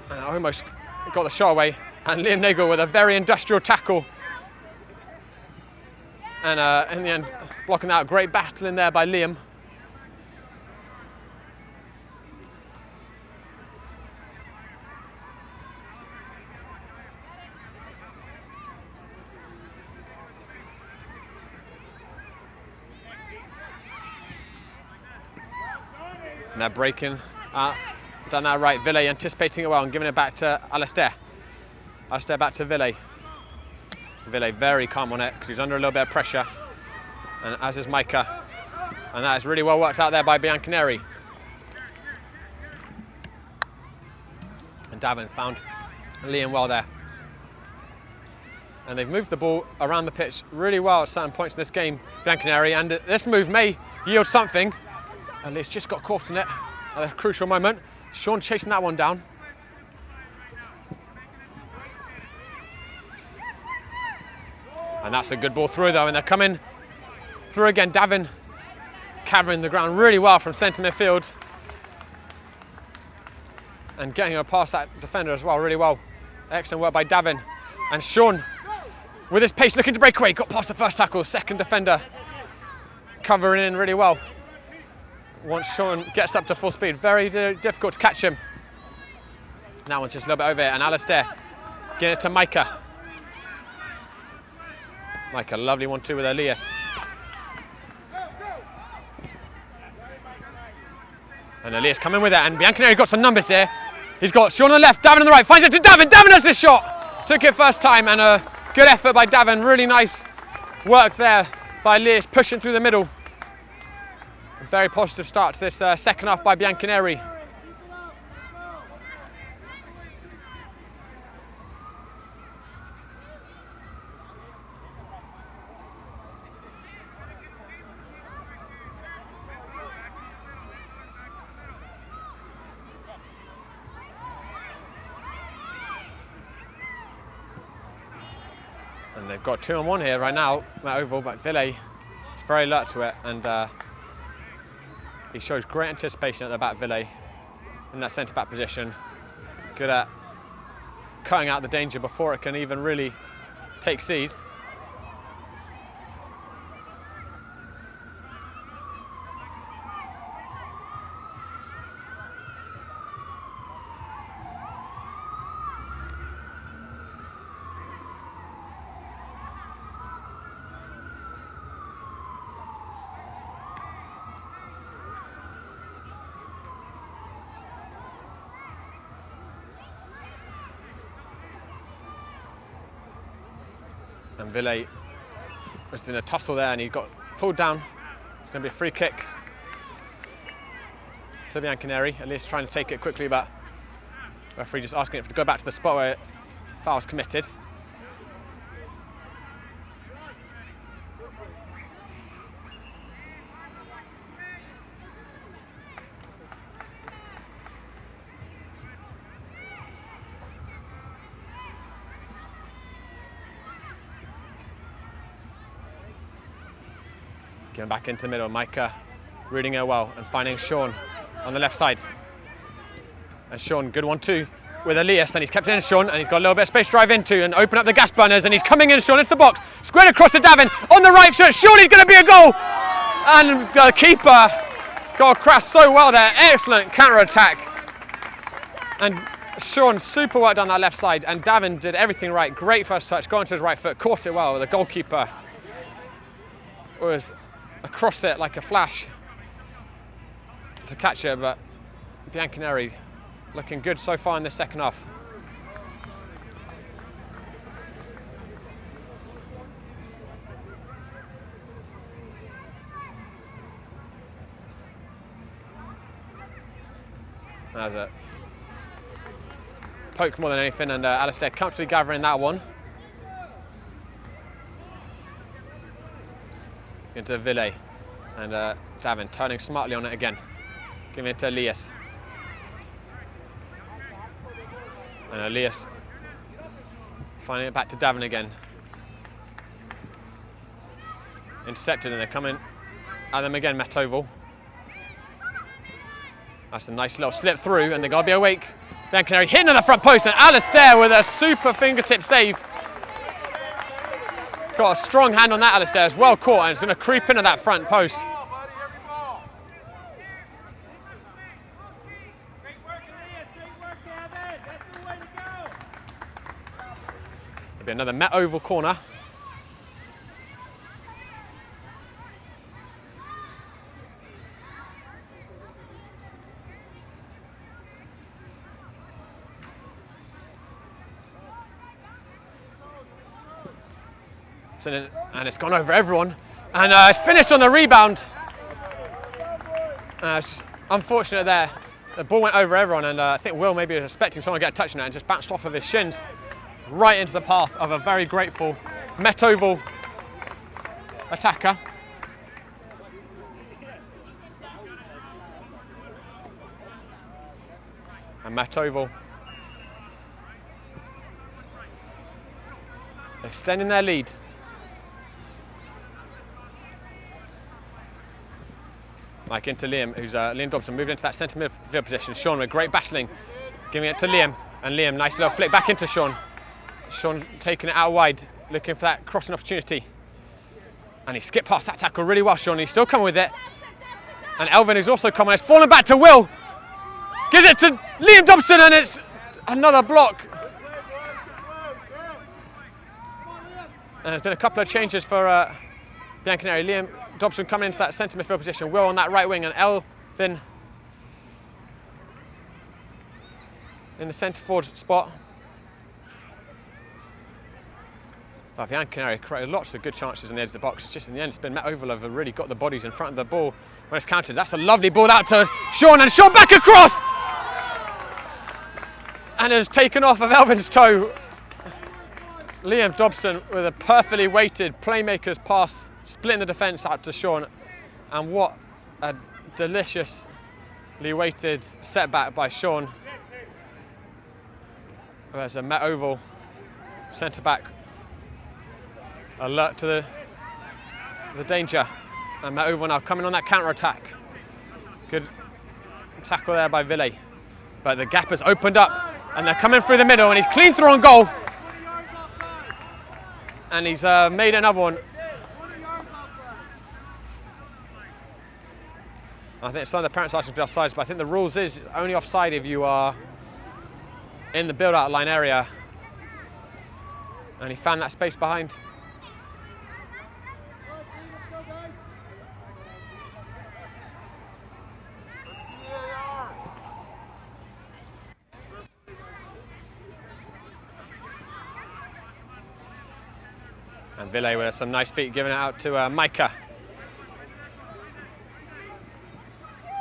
and almost got the shot away. And Liam Nagel with a very industrial tackle. And in the end, blocking out. Great battle in there by Liam. And they're breaking. Done that right. Ville anticipating it well and giving it back to Alistair. Alistair back to Ville. Ville very calm on it because he's under a little bit of pressure. And as is Micah. And that is really well worked out there by Bianconeri. And Davin found Liam well there. And they've moved the ball around the pitch really well at certain points in this game, Bianconeri. And this move may yield something. At least just got caught in it at a crucial moment. Sean chasing that one down. And that's a good ball through though, and they're coming through again. Davin covering the ground really well from centre midfield. And getting her past that defender as well, really well. Excellent work by Davin. And Sean, with his pace, looking to break away. Got past the first tackle, second defender covering in really well. Once Sean gets up to full speed, very difficult to catch him. That one's just a little bit over it, and Alistair getting it to Micah. Micah, lovely 1-2 with Elias. And Elias coming with it, and Bianconeri got some numbers here. He's got Sean on the left, Davin on the right, finds it to Davin. Davin has this shot! Took it first time, and a good effort by Davin. Really nice work there by Elias, pushing through the middle. A very positive start to this second half by Bianconeri. And they've got 2-on-1 here right now, Matt Oval, but Ville is very alert to it, and he shows great anticipation at the back, Ville, in that centre-back position. Good at cutting out the danger before it can even really take seed. And Ville was in a tussle there and he got pulled down. It's going to be a free kick to Bianconeri. At least trying to take it quickly, but the referee just asking it to go back to the spot where foul was committed. Going back into the middle, Micah reading it well and finding Sean on the left side. And Sean, good one too, with Elias, and he's kept it in Sean, and he's got a little bit of space to drive into and open up the gas burners, and he's coming in, Sean, into the box, squared across to Davin, on the right foot, surely it's going to be a goal! And the keeper got across so well there, excellent counter-attack. And Sean super worked on that left side, and Davin did everything right, great first touch, got onto his right foot, caught it well, the goalkeeper was across it like a flash to catch it, but Bianconeri looking good so far in the second half. There's a poke more than anything, and Alistair comfortably gathering that one. Into Ville, and Davin turning smartly on it again, giving it to Elias. And Elias finding it back to Davin again. Intercepted, and they're coming at them again, Metoval. That's a nice little slip through, and they've got to be awake. Bianconeri hitting on the front post, and Alistair with a super fingertip save. Got a strong hand on that, Alistair. It's well caught, and it's going to creep into that front post. There'll be another Met Oval corner. And it's gone over everyone, and it's finished on the rebound. It's unfortunate there. The ball went over everyone, and I think Will maybe was expecting someone to get a touch on it and just bounced off of his shins right into the path of a very grateful Met Oval attacker. And Met Oval extending their lead. Like into Liam, who's Liam Dobson, moving into that centre midfield position. Sean with great battling, giving it to Liam, and Liam, nice little flick back into Sean. Sean taking it out wide, looking for that crossing opportunity. And he skipped past that tackle really well, Sean. He's still coming with it. And Elvin, who's also coming, has fallen back to Will. Gives it to Liam Dobson, and it's another block. And there's been a couple of changes for Bianconeri. Liam Dobson coming into that centre midfield position, Will on that right wing, and Elvin in the centre forward spot. But Bianconeri created lots of good chances on the edge of the box. It's just in the end, it's been Met Oval have really got the bodies in front of the ball when it's counted. That's a lovely ball out to Sean, and Sean back across! And has taken off of Elvin's toe. Liam Dobson with a perfectly weighted playmaker's pass, splitting the defence out to Sean, and what a deliciously weighted setback by Sean. There's a Met Oval centre-back alert to the danger, and Met Oval now coming on that counter-attack. Good tackle there by Ville, but the gap has opened up, and they're coming through the middle, and he's clean through on goal, and he's made another one. I think some of the parents asking for offsides, but I think the rules is only offside if you are in the build-out line area. And he found that space behind. And Ville with some nice feet, giving it out to Micah.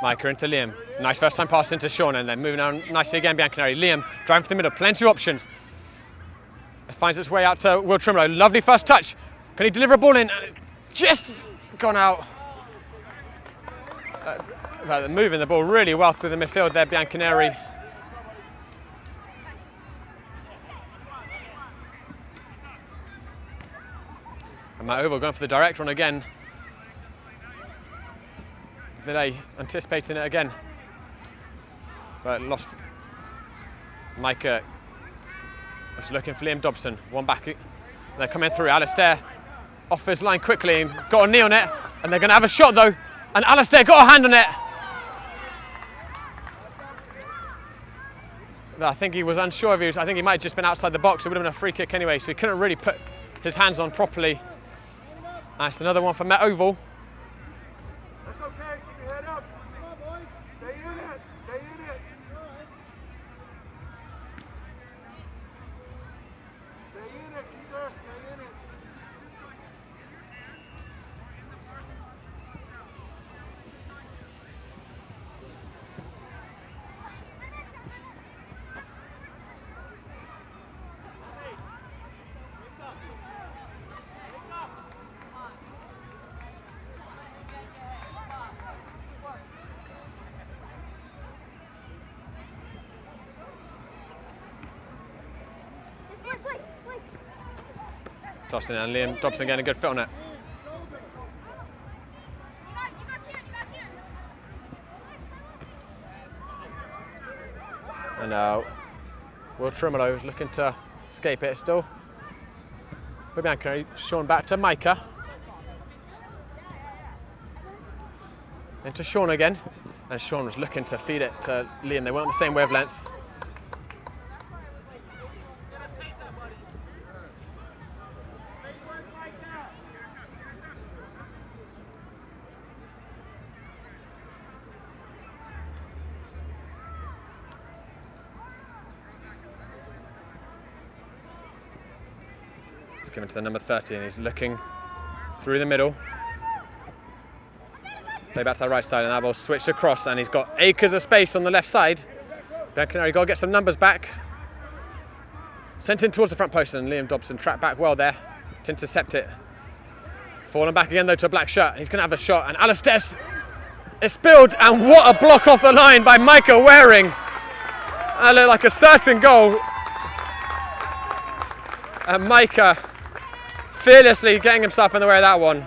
Micah into Liam. Nice first time pass into Sean, and then moving on nicely again, Bianconeri. Liam driving for the middle, plenty of options. It finds its way out to Will Trimolo. Lovely first touch. Can he deliver a ball in? And it's just gone out. Moving the ball really well through the midfield there, Bianconeri. And Matt Oval going for the direct run again. Ville anticipating it again. But lost. Micah was looking for Liam Dobson. One back. They're coming through. Alistair off his line quickly and got a knee on it. And they're going to have a shot though. And Alistair got a hand on it. I think he was unsure if he was. I think he might have just been outside the box. It would have been a free kick anyway. So he couldn't really put his hands on properly. That's another one for Matt Oval. That's okay. Keep your head up. Come on, boys. Stay in it. Stay in it. Stay in it. Keep there. Stay in it. Tossed in and Liam Dobson getting a good fit on it. And now Will Trimolo is looking to escape it still. But Bianconeri, Sean back to Micah. Then to Sean again. And Sean was looking to feed it to Liam. They weren't on the same wavelength. Given to the number 30 and he's looking through the middle. Play back to the right side and that ball switched across and he's got acres of space on the left side. Bianconeri got to get some numbers back. Sent in towards the front post and Liam Dobson trapped back well there to intercept it. Falling back again though to a black shirt. He's going to have a shot and Alistair is spilled and what a block off the line by Micah Waring. That looked like a certain goal. And Micah fearlessly getting himself in the way of that one.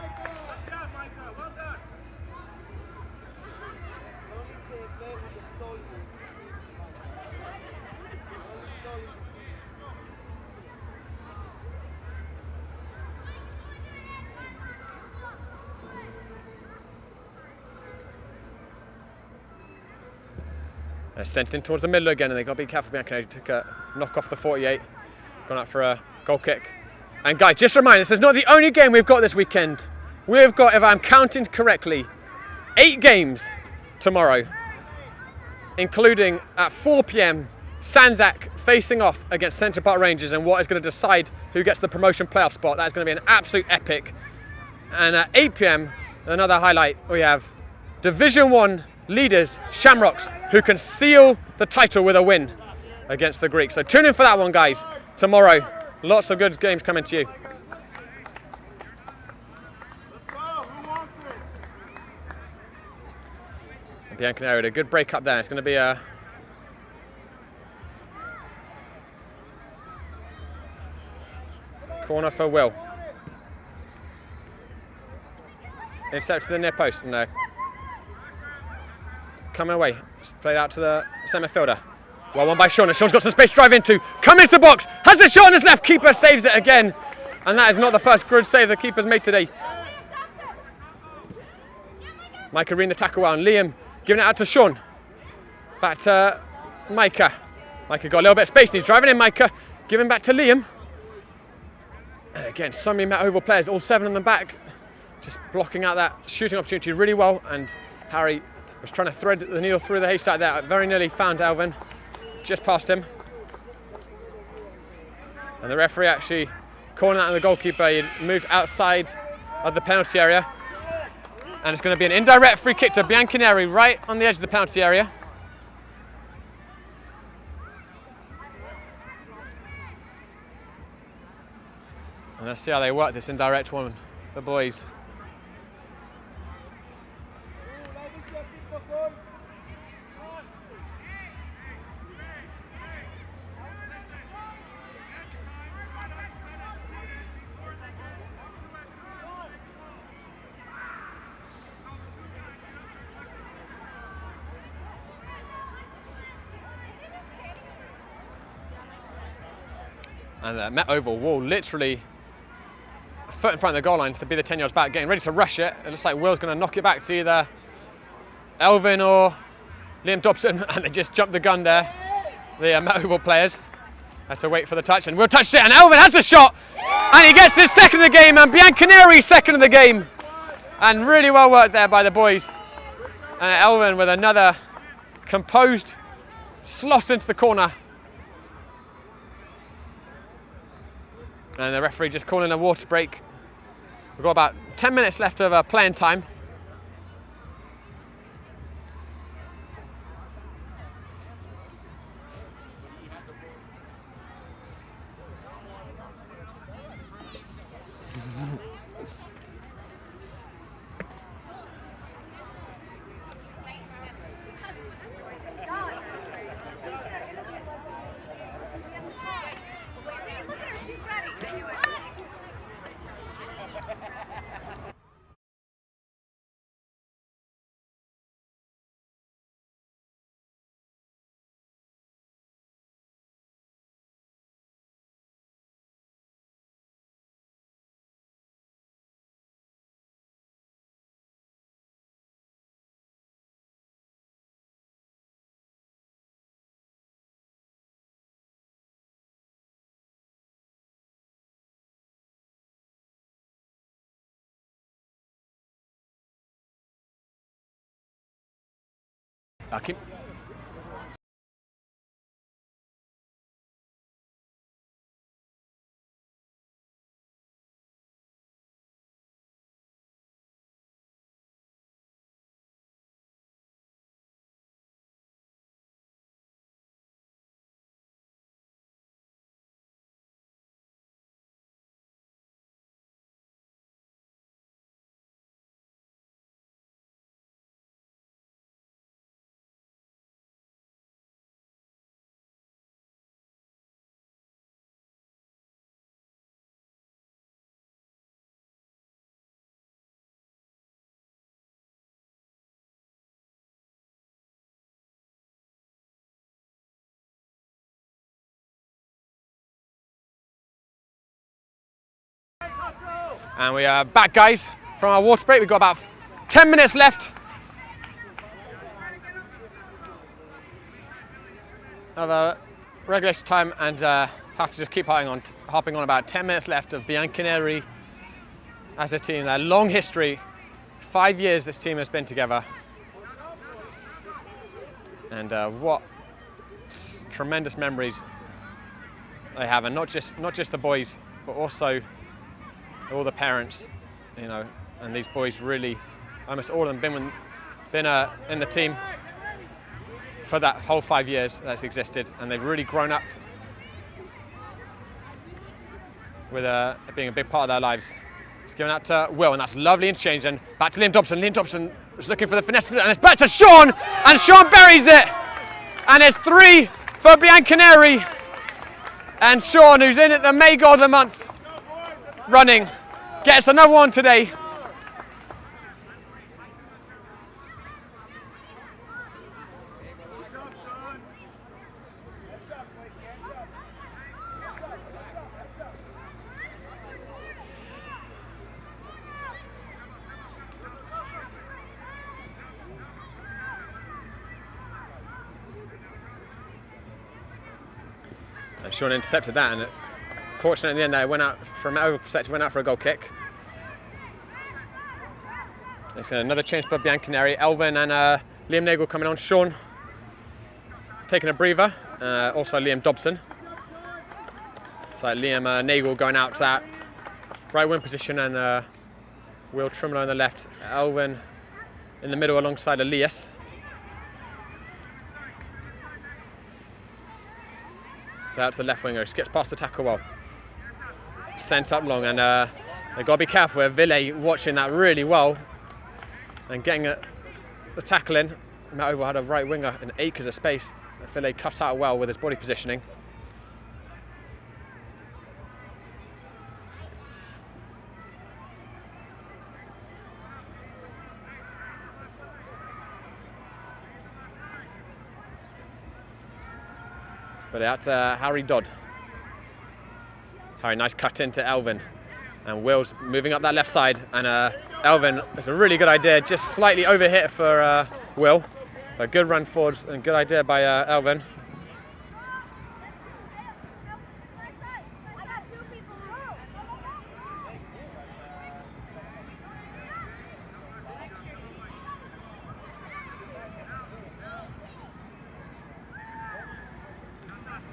They're sent in towards the middle again and they've got to be careful. Bianconeri took a knock off the 48, gone out for a goal kick. And guys, just remind us, this is not the only game we've got this weekend. We've got, if I'm counting correctly, 8 games tomorrow, including at 4 PM, Sanzak facing off against Central Park Rangers and what is going to decide who gets the promotion playoff spot. That's going to be an absolute epic. And at 8 PM, another highlight, we have Division 1 leaders, Shamrocks, who can seal the title with a win against the Greeks. So tune in for that one, guys, tomorrow. Lots of good games coming to you. Bianconeri with a good break up there. It's going to be a corner for Will. Intercept to the near post. No. Coming away. Just played out to the centre fielder. Well, one by Sean, and Sean's got some space to drive into. Come into the box, has a shot on his left, keeper saves it again. And that is not the first good save the keeper's made today. Micah reading the tackle well, and Liam giving it out to Sean. Back to Micah. Micah got a little bit of space, he's driving in Micah, giving back to Liam. And again, so many Met Oval players, all 7 of them back. Just blocking out that shooting opportunity really well, and Harry was trying to thread the needle through the haystack there. Very nearly found Alvin. Just past him. And the referee actually calling out on the goalkeeper. He moved outside of the penalty area. And it's going to be an indirect free kick to Bianconeri right on the edge of the penalty area. And let's see how they work this indirect one, the boys. And the Met Oval wall literally a foot in front of the goal line to be the 10 yards back, getting ready to rush it. It looks like Will's going to knock it back to either Elvin or Liam Dobson, and they just jumped the gun there. The Met Oval players had to wait for the touch, and Will touched it, and Elvin has the shot, and he gets his second of the game, and Bianconeri second of the game. And really well worked there by the boys. And Elvin with another composed slot into the corner. And the referee just calling a water break. We've got about 10 minutes left of playing time. Lucky. And we are back, guys, from our water break. We've got about 10 minutes left of regulation time, and have to just keep hopping on about 10 minutes left of Bianconeri as a team. Their long history, 5 years this team has been together, and what tremendous memories they have, and not just the boys, but also all the parents, you know. And these boys really, almost all of them, been in the team for that whole 5 years that's existed, and they've really grown up with being a big part of their lives. It's given out to Will, and that's lovely interchange, and back to Liam Dobson. Liam Dobson was looking for the finesse, and it's back to Sean, and Sean buries it, and it's 3 for Bianconeri, and Sean, who's in at the May Goal of the Month running, gets another one today. And Sean intercepted that, and fortunately in the end they went out from over perspective, went out for a goal kick. It's another change for Bianconeri. Elvin and Liam Nagel coming on. Sean taking a breather. Also Liam Dobson. It's like Liam Nagel going out to that right wing position, and Will Trumlow on the left, Elvin in the middle alongside Elias. Out to the left winger, skips past the tackle well. Sent up long, and they've got to be careful with Ville watching that really well and getting the tackle in. Matt Oval had a right winger in acres of space. Ville cut out well with his body positioning. But that's Harry Dodd. Harry, nice cut into Elvin. And Will's moving up that left side. And Elvin, it's a really good idea, just slightly overhit for Will. A good run forwards and good idea by Elvin.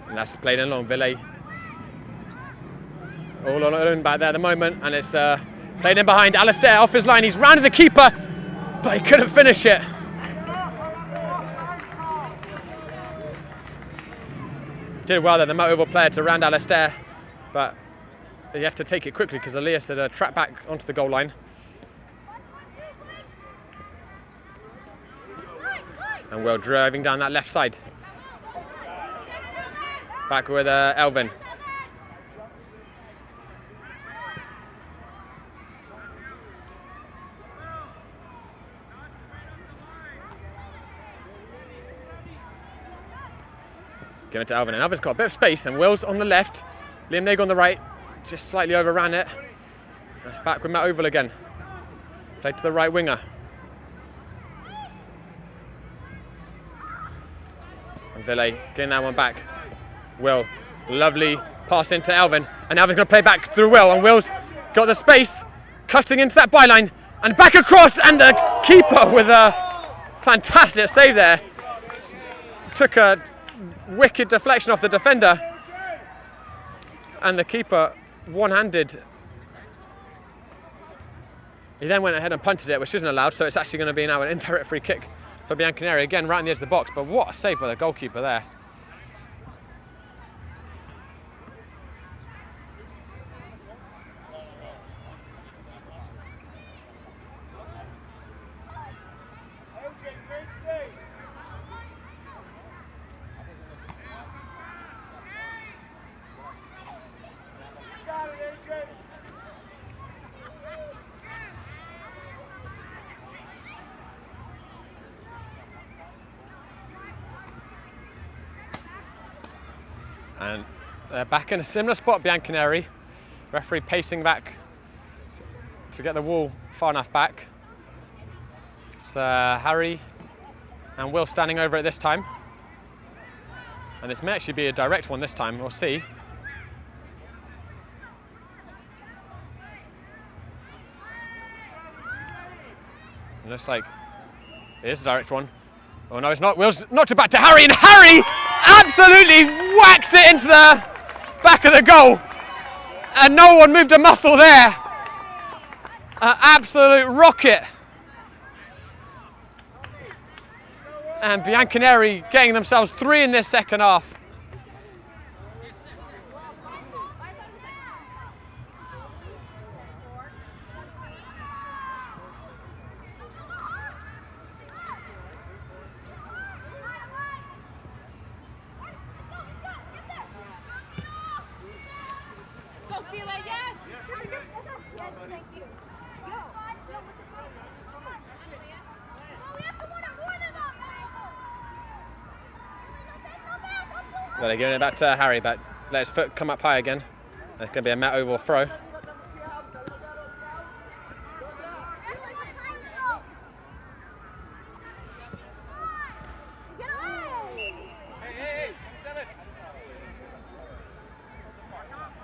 And that's played in along Ville. All alone back there at the moment, and it's played in behind Alistair off his line. He's rounded the keeper, but he couldn't finish it. Did well there, the Motoval player, to round Alistair, but he had to take it quickly because Elias had a track back onto the goal line. And Will driving down that left side. Back with Elvin. Give it to Elvin, and Elvin's got a bit of space, and Will's on the left, Liam Nagel on the right, just slightly overran it. That's back with Matt Oval again. Played to the right winger. And Ville getting that one back. Will, lovely pass into Elvin, and Elvin's going to play back through Will, and Will's got the space, cutting into that byline, and back across, and the keeper with a fantastic save there. Took a wicked deflection off the defender, and the keeper one-handed. He then went ahead and punted it, which isn't allowed, so it's actually going to be now an indirect free kick for Bianconeri, again right on the edge of the box, but what a save by the goalkeeper there. And they're back in a similar spot, Bianconeri. Referee pacing back to get the wall far enough back. It's Harry and Will standing over it this time. And this may actually be a direct one this time, we'll see. It looks like it is a direct one. Oh no, it's not. Will's knocked it back to Harry, and Harry absolutely whacks it into the back of the goal. And no one moved a muscle there. An absolute rocket. And Bianconeri getting themselves 3 in this second half. Well, they're giving it back to Harry, but let his foot come up high again. It's going to be a Matt Oval throw.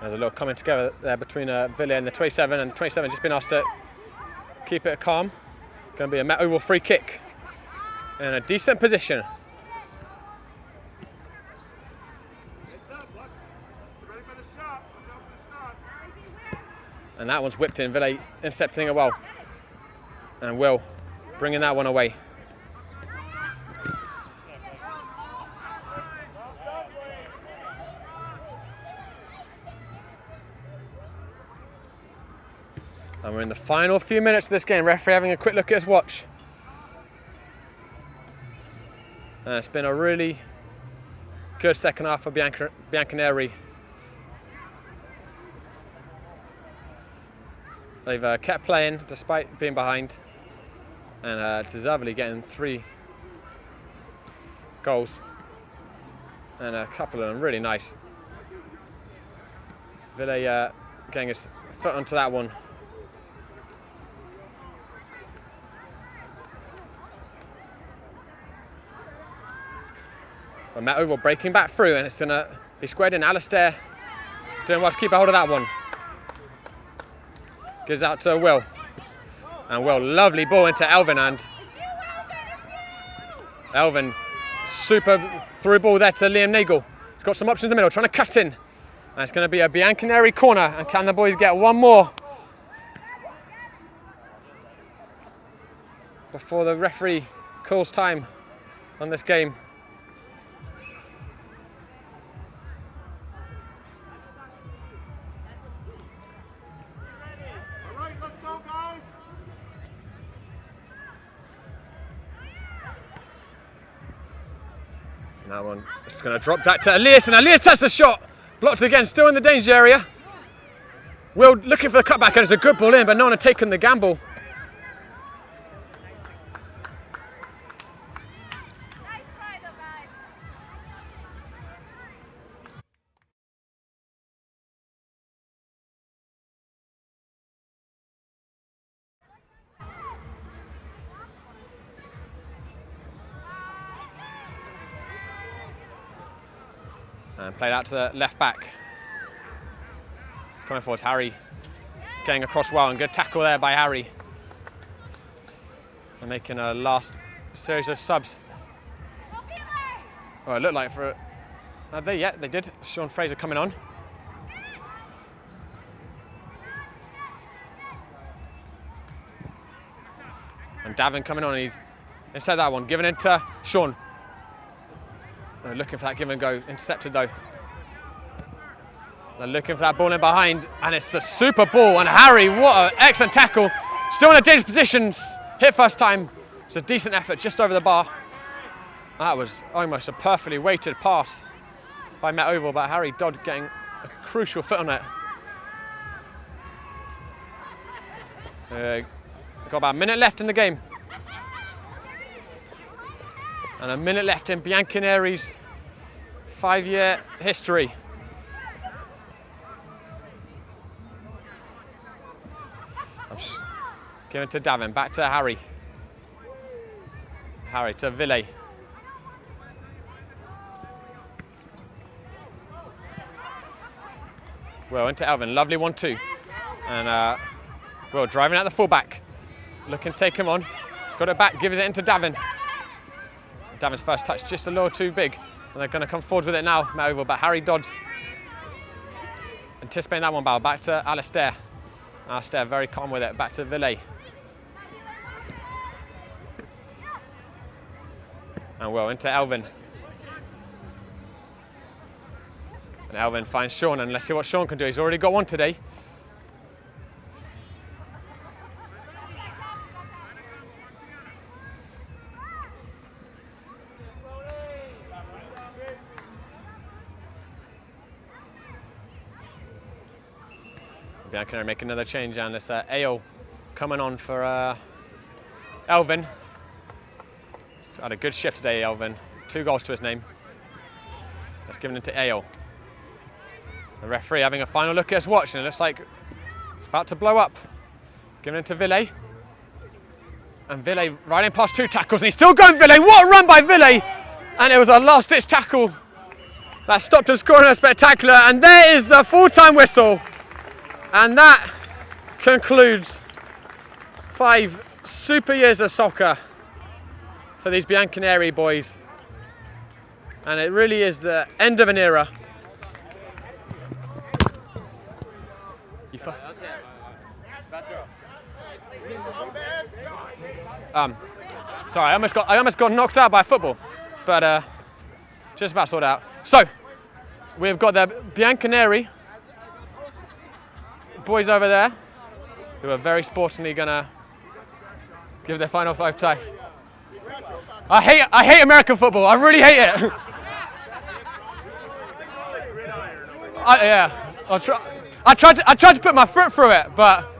There's a little comment together there between Ville and the 27, and the 27 just been asked to keep it calm. Going to be a Matt Oval free kick in a decent position. Ready for the shot. And that one's whipped in. Ville intercepting it well. And Will bringing that one away. And we're in the final few minutes of this game. Referee having a quick look at his watch. And it's been a really good second half for Bianconeri. They've kept playing despite being behind, and deservedly getting 3 goals, and a couple of them really nice. Ville getting his foot onto that one. But Matt Oval breaking back through, and it's gonna be squared in. Alistair doing well to keep a hold of that one. Gives out to Will. And Will, lovely ball into Elvin, and Elvin, super through ball there to Liam Nagel. He's got some options in the middle, trying to cut in. And it's going to be a Bianconeri corner, and can the boys get one more before the referee calls time on this game? That one is going to drop back to Elias, and Elias has the shot. Blocked again, still in the danger area. Will looking for the cutback, and it's a good ball in, but no one had taken the gamble. Nice try though, guys. And played out to the left back. Coming forwards, Harry getting across well, and good tackle there by Harry. And making a last series of subs. Oh, it looked like for... they did. Sean Fraser coming on. And Davin coming on, and he's instead of that one, giving it to Sean. Looking for that give and go, intercepted though. They're looking for that ball in behind, and it's a super ball, and Harry, what an excellent tackle. Still in a dangerous position, hit first time. It's a decent effort just over the bar. That was almost a perfectly weighted pass by Matt Oval, but Harry Dodd getting a crucial foot on it. Got about a minute left in the game. And a minute left in Bianconeri's 5-year history. I'm just giving it to Davin, back to Harry. Harry to Ville. Will into Elvin, lovely 1-2. And Will driving out the fullback. Looking to take him on. He's got it back, gives it into Davin. Davin's first touch just a little too big, and they're going to come forward with it now, Matt Oval, but Harry Dodds anticipating that one ball, back to Alistair. Alistair very calm with it, back to Ville. And Will into Elvin. And Elvin finds Sean, and let's see what Sean can do. He's already got one today. Bianconeri make another change, and it's Ale coming on for Elvin. He's had a good shift today, Elvin. 2 goals to his name. That's given it to Ale. The referee having a final look at his watch, and it looks like it's about to blow up. Giving it to Ville. And Ville riding past 2 tackles, and he's still going, Ville. What a run by Ville! And it was a last-ditch tackle that stopped him scoring a spectacular, and there is the full-time whistle. And that concludes 5 super years of soccer for these Bianconeri boys. And it really is the end of an era. Sorry, I almost got knocked out by football, but just about sorted out. So we've got the Bianconeri boys over there, who are very sportingly gonna give their final 5 tag. I hate American football. I really hate it. I tried to put my foot through it, but.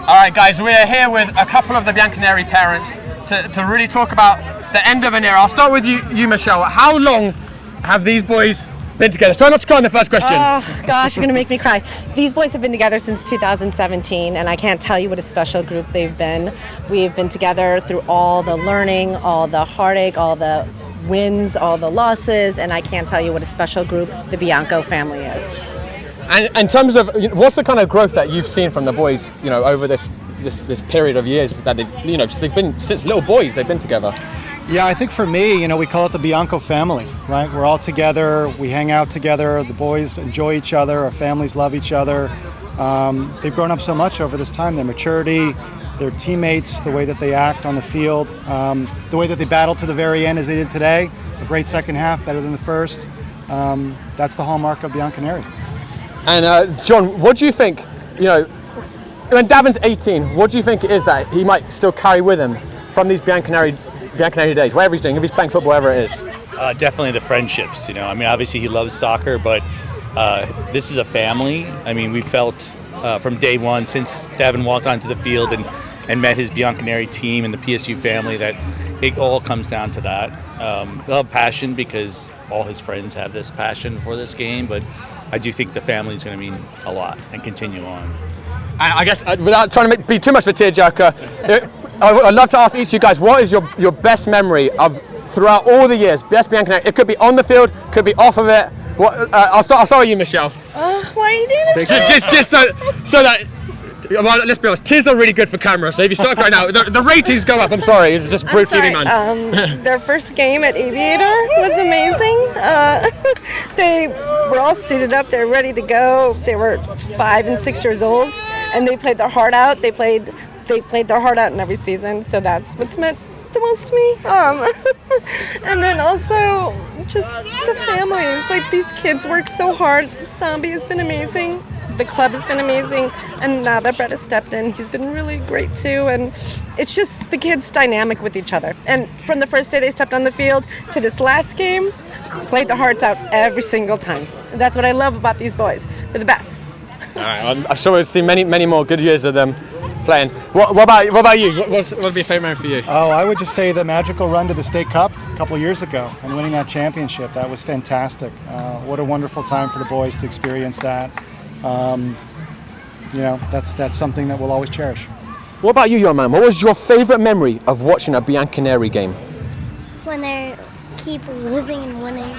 All right, guys, we're here with a couple of the Bianconeri parents to really talk about the end of an era. I'll start with you, Michelle. How long have these boys been together? Try not to cry on the first question. Oh, gosh, you're going to make me cry. These boys have been together since 2017, and I can't tell you what a special group they've been. We've been together through all the learning, all the heartache, all the wins, all the losses, and I can't tell you what a special group the Bianco family is. And in terms of, what's the kind of growth that you've seen from the boys, over this period of years that they've been, since little boys, they've been together? Yeah, I think for me, we call it the Bianco family, right? We're all together, we hang out together, the boys enjoy each other, our families love each other. They've grown up so much over this time, their maturity, their teammates, the way that they act on the field, the way that they battle to the very end as they did today. A great second half, better than the first. That's the hallmark of Bianconeri. And John, what do you think, when Davin's 18, what do you think it is that he might still carry with him from these Bianconeri days, whatever he's doing, if he's playing football, whatever it is? Definitely the friendships, obviously he loves soccer, but this is a family. We felt from day one, since Davin walked onto the field and met his Bianconeri team and the PSU family, that it all comes down to that. He'll have passion because all his friends have this passion for this game, but I do think the family is going to mean a lot and continue on. And I guess, without trying to be too much of a tearjerker, I'd love to ask each of you guys, what is your best memory of throughout all the years, best Bianconeri. It could be on the field, could be off of it. What, I'll start with you, Michelle. Why are you doing this? Just so that. Well, let's be honest, Tiz are really good for camera, so if you start right now, the ratings go up. I'm sorry, it's just brute TV, man. Their first game at Aviator was amazing. They were all suited up, they were ready to go. They were 5 and 6 years old, and they played their heart out. They played their heart out in every season, so that's what's meant the most to me. And then also just the families. Like, these kids work so hard. Zombie has been amazing. The club has been amazing, and now that Brett has stepped in, he's been really great too. And it's just the kids dynamic with each other. And from the first day they stepped on the field to this last game, played their hearts out every single time. And that's what I love about these boys. They're the best. All right, I'm sure we'll see many more good years of them playing. What about you? What would be a favorite memory for you? Oh, I would just say the magical run to the state cup a couple of years ago and winning that championship. That was fantastic. What a wonderful time for the boys to experience that. That's something that we'll always cherish. What about you, young man? What was your favorite memory of watching a Bianconeri game? When they keep losing and winning.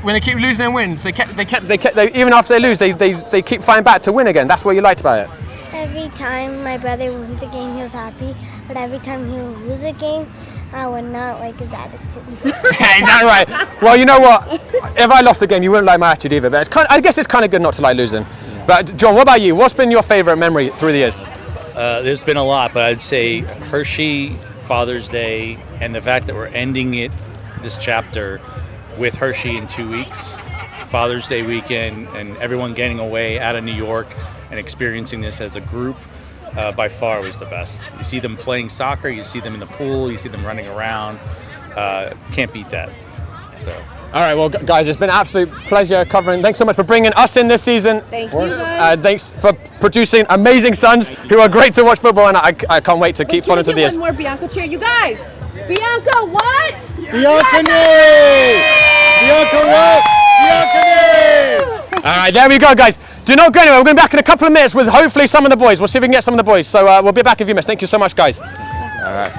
When they keep losing and wins, they kept even after they lose, they keep fighting back to win again. That's what you liked about it. Every time my brother wins a game, he was happy. But every time he would lose a game, I would not like his attitude. Is that right? Well, you know what? If I lost the game, you wouldn't like my attitude either. But I guess it's kind of good not to like losing. But John, what about you? What's been your favorite memory through the years? There's been a lot, but I'd say Hershey, Father's Day, and the fact that we're ending this chapter with Hershey in 2 weeks, Father's Day weekend, and everyone getting away out of New York and experiencing this as a group, by far was the best. You see them playing soccer, you see them in the pool, you see them running around. Can't beat that. So. All right, well, guys, it's been an absolute pleasure covering. Thanks so much for bringing us in this season. Thank you, guys. Thanks for producing amazing sons who are great to watch football, and I can't wait to keep following through the years. One more Bianco cheer, you guys. Bianco, what? Bianconeri! Bianco what? Bianconeri! All right, there we go, guys. Do not go anywhere. We're going to be back in a couple of minutes with hopefully some of the boys. We'll see if we can get some of the boys. So we'll be back in a few minutes. Thank you so much, guys. All right.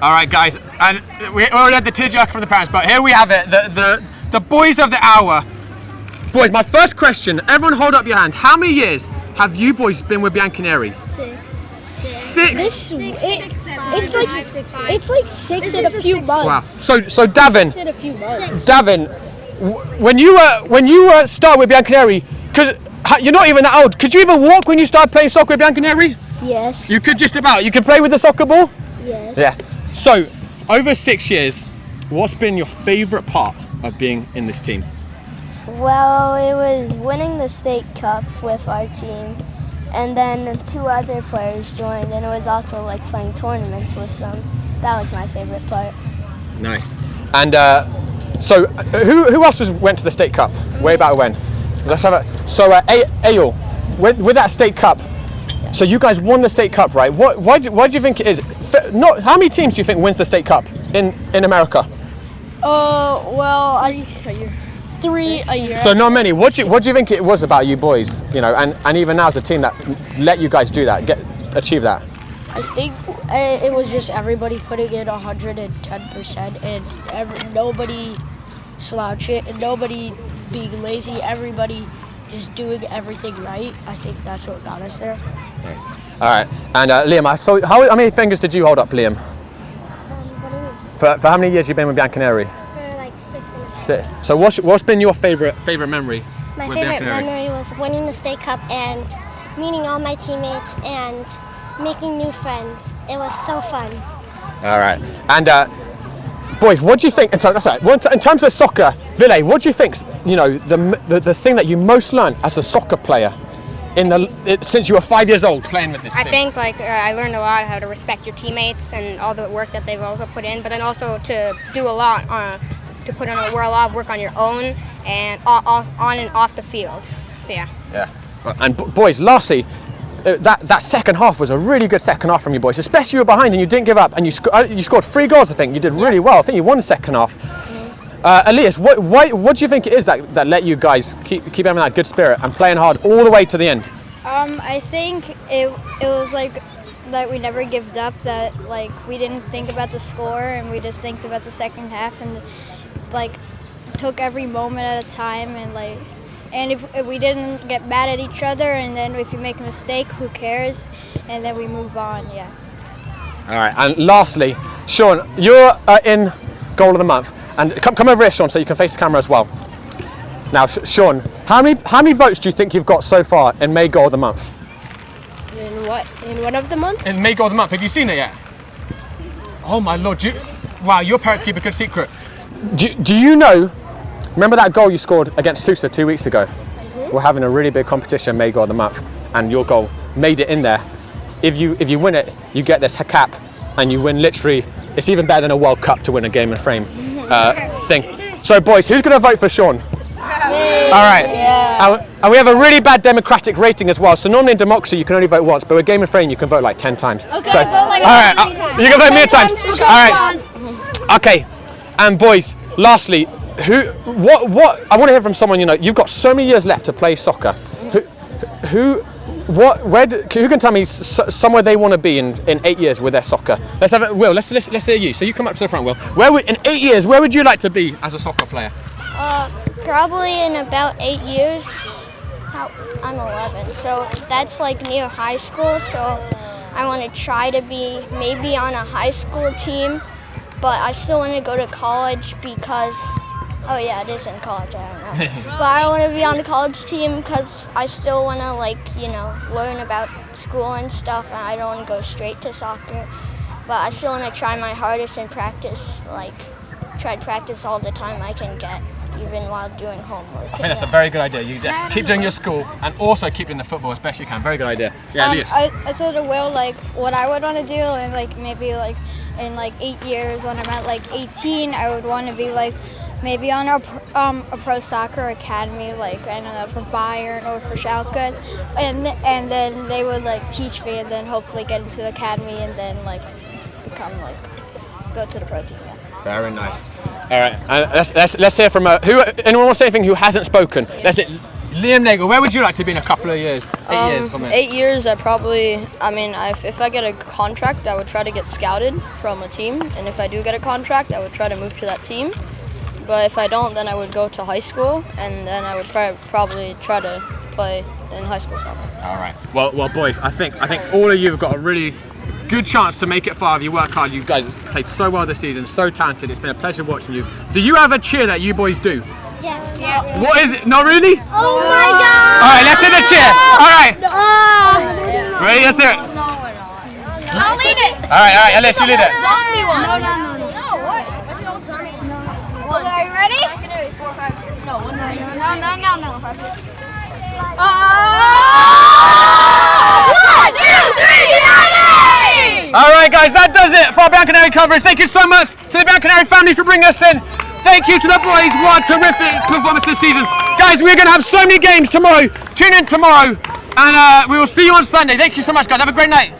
All right, guys, and we already had the tearjerker from the parents, but here we have it, the boys of the hour. Boys, my first question, everyone hold up your hand. How many years have you boys been with Bianconeri? 6. It's like 6 in a few months. Wow. So Davin, 6 in a few months. Davin, when you started with Bianconeri, because you're not even that old, could you even walk when you started playing soccer with Bianconeri? Yes. You could just about. You could play with the soccer ball? Yes. Yeah. So, over 6 years, what's been your favourite part of being in this team? Well, it was winning the state cup with our team, and then 2 other players joined, and it was also like playing tournaments with them. That was my favorite part. Nice. And so, who else went to the state cup way back when? Let's have a. So, Ayul, with that state cup. So you guys won the state cup, right? Why do you think it is? How many teams do you think wins the state cup in America? Well, 3 a year. So not many. What do you think it was about you boys? You know, and even now as a team that let you guys do that, achieve that. I think it was just everybody putting in 110%, and nobody slouching, and nobody being lazy. Everybody just doing everything right. I think that's what got us there. Nice. All right. And Liam, I saw how many fingers did you hold up, Liam? What do you mean? For how many years you been with Bianconeri? For like 6.5. 6. So what's been your favorite memory? My with favorite Bianconeri? memory was winning the state cup and meeting all my teammates and making new friends. It was so fun. All right. And boys, what do you think? In terms of soccer, Ville, what do you think? You know, the thing that you most learned as a soccer player since you were 5 years old playing with this team? I think I learned a lot how to respect your teammates and all the work that they've also put in, but then also to do a lot to put in a lot of work on your own and on and off the field. Yeah. Yeah. And boys, lastly, that second half was a really good second half from you boys, especially you were behind and you didn't give up, and you scored 3 goals. I think you did really well. I think you won the second half. Elias, what do you think it is that let you guys keep having that good spirit and playing hard all the way to the end? I think it was like that we never gave up, that like we didn't think about the score and we just think about the second half and like took every moment at a time, and if we didn't get mad at each other, and then if you make a mistake, who cares, and then we move on. Yeah. All right, and lastly, Sean, you're in goal of the month, and come over here, Sean, so you can face the camera as well. Now, Sean, how many votes do you think you've got so far in May Goal of the Month? In what? In one of the month? In May Goal of the Month, have you seen it yet? Oh my Lord! Wow, your parents keep a good secret. Do you know? Remember that goal you scored against Sousa 2 weeks ago? Mm-hmm. We're having a really big competition, May Goal of the Month, and your goal made it in there. If you win it, you get this cap, and you win literally. It's even better than a World Cup to win a game and frame thing. So, boys, who's going to vote for Sean? All right. Yeah. And we have a really bad democratic rating as well. So normally in democracy you can only vote once, but with Game and Frame you can vote like 10 times. Okay. So, all right. You can vote many times. All right. Okay. And boys, lastly, what? I want to hear from someone. You know, you've got so many years left to play soccer. Who can tell me somewhere they want to be in 8 years with their soccer? Let's have it. Will, let's hear you. So you come up to the front, Will. In 8 years, where would you like to be as a soccer player? Probably in about 8 years. I'm 11, so that's like near high school. So I want to try to be maybe on a high school team, but I still want to go to college because, oh yeah, it is in college, I don't know. But I want to be on the college team because I still want to learn about school and stuff, and I don't want to go straight to soccer. But I still want to try my hardest and practice, try to practice all the time I can get, even while doing homework. I think that's a very good idea. You just keep doing your school and also keep doing the football as best you can. Very good idea. Yeah, Elias. I told Will what I would want to do, and maybe in 8 years when I'm at 18, I would want to be maybe on a pro soccer academy, I don't know, for Bayern or for Schalke, and then they would teach me, and then hopefully get into the academy, and then become go to the pro team. Yeah. Very nice. All right, let's hear from anyone want to say anything who hasn't spoken? Let's hear Liam Nagel. Where would you like to be in a couple of years? 8 years. 8 years, I probably. If I get a contract, I would try to get scouted from a team, and if I do get a contract, I would try to move to that team. But if I don't, then I would go to high school, and then I would probably try to play in high school soccer. All right. Well, boys, I think all of you have got a really good chance to make it far if you work hard. You guys played so well this season, so talented. It's been a pleasure watching you. Do you have a cheer that you boys do? Yeah. What is it? Not really? Oh my God! All right, let's hear the cheer. All right. Ready? Let's hear it. I'll lead it. All right, Elias, you lead it. Zombie one. No, what? Are you ready? 4, 5, 6. No, 1, 9, 9. All right, guys, that does it for our Bianconeri coverage. Thank you so much to the Bianconeri family for bringing us in. Thank you to the boys. What a terrific performance this season. Guys, we're going to have so many games tomorrow. Tune in tomorrow, and we will see you on Sunday. Thank you so much, guys. Have a great night.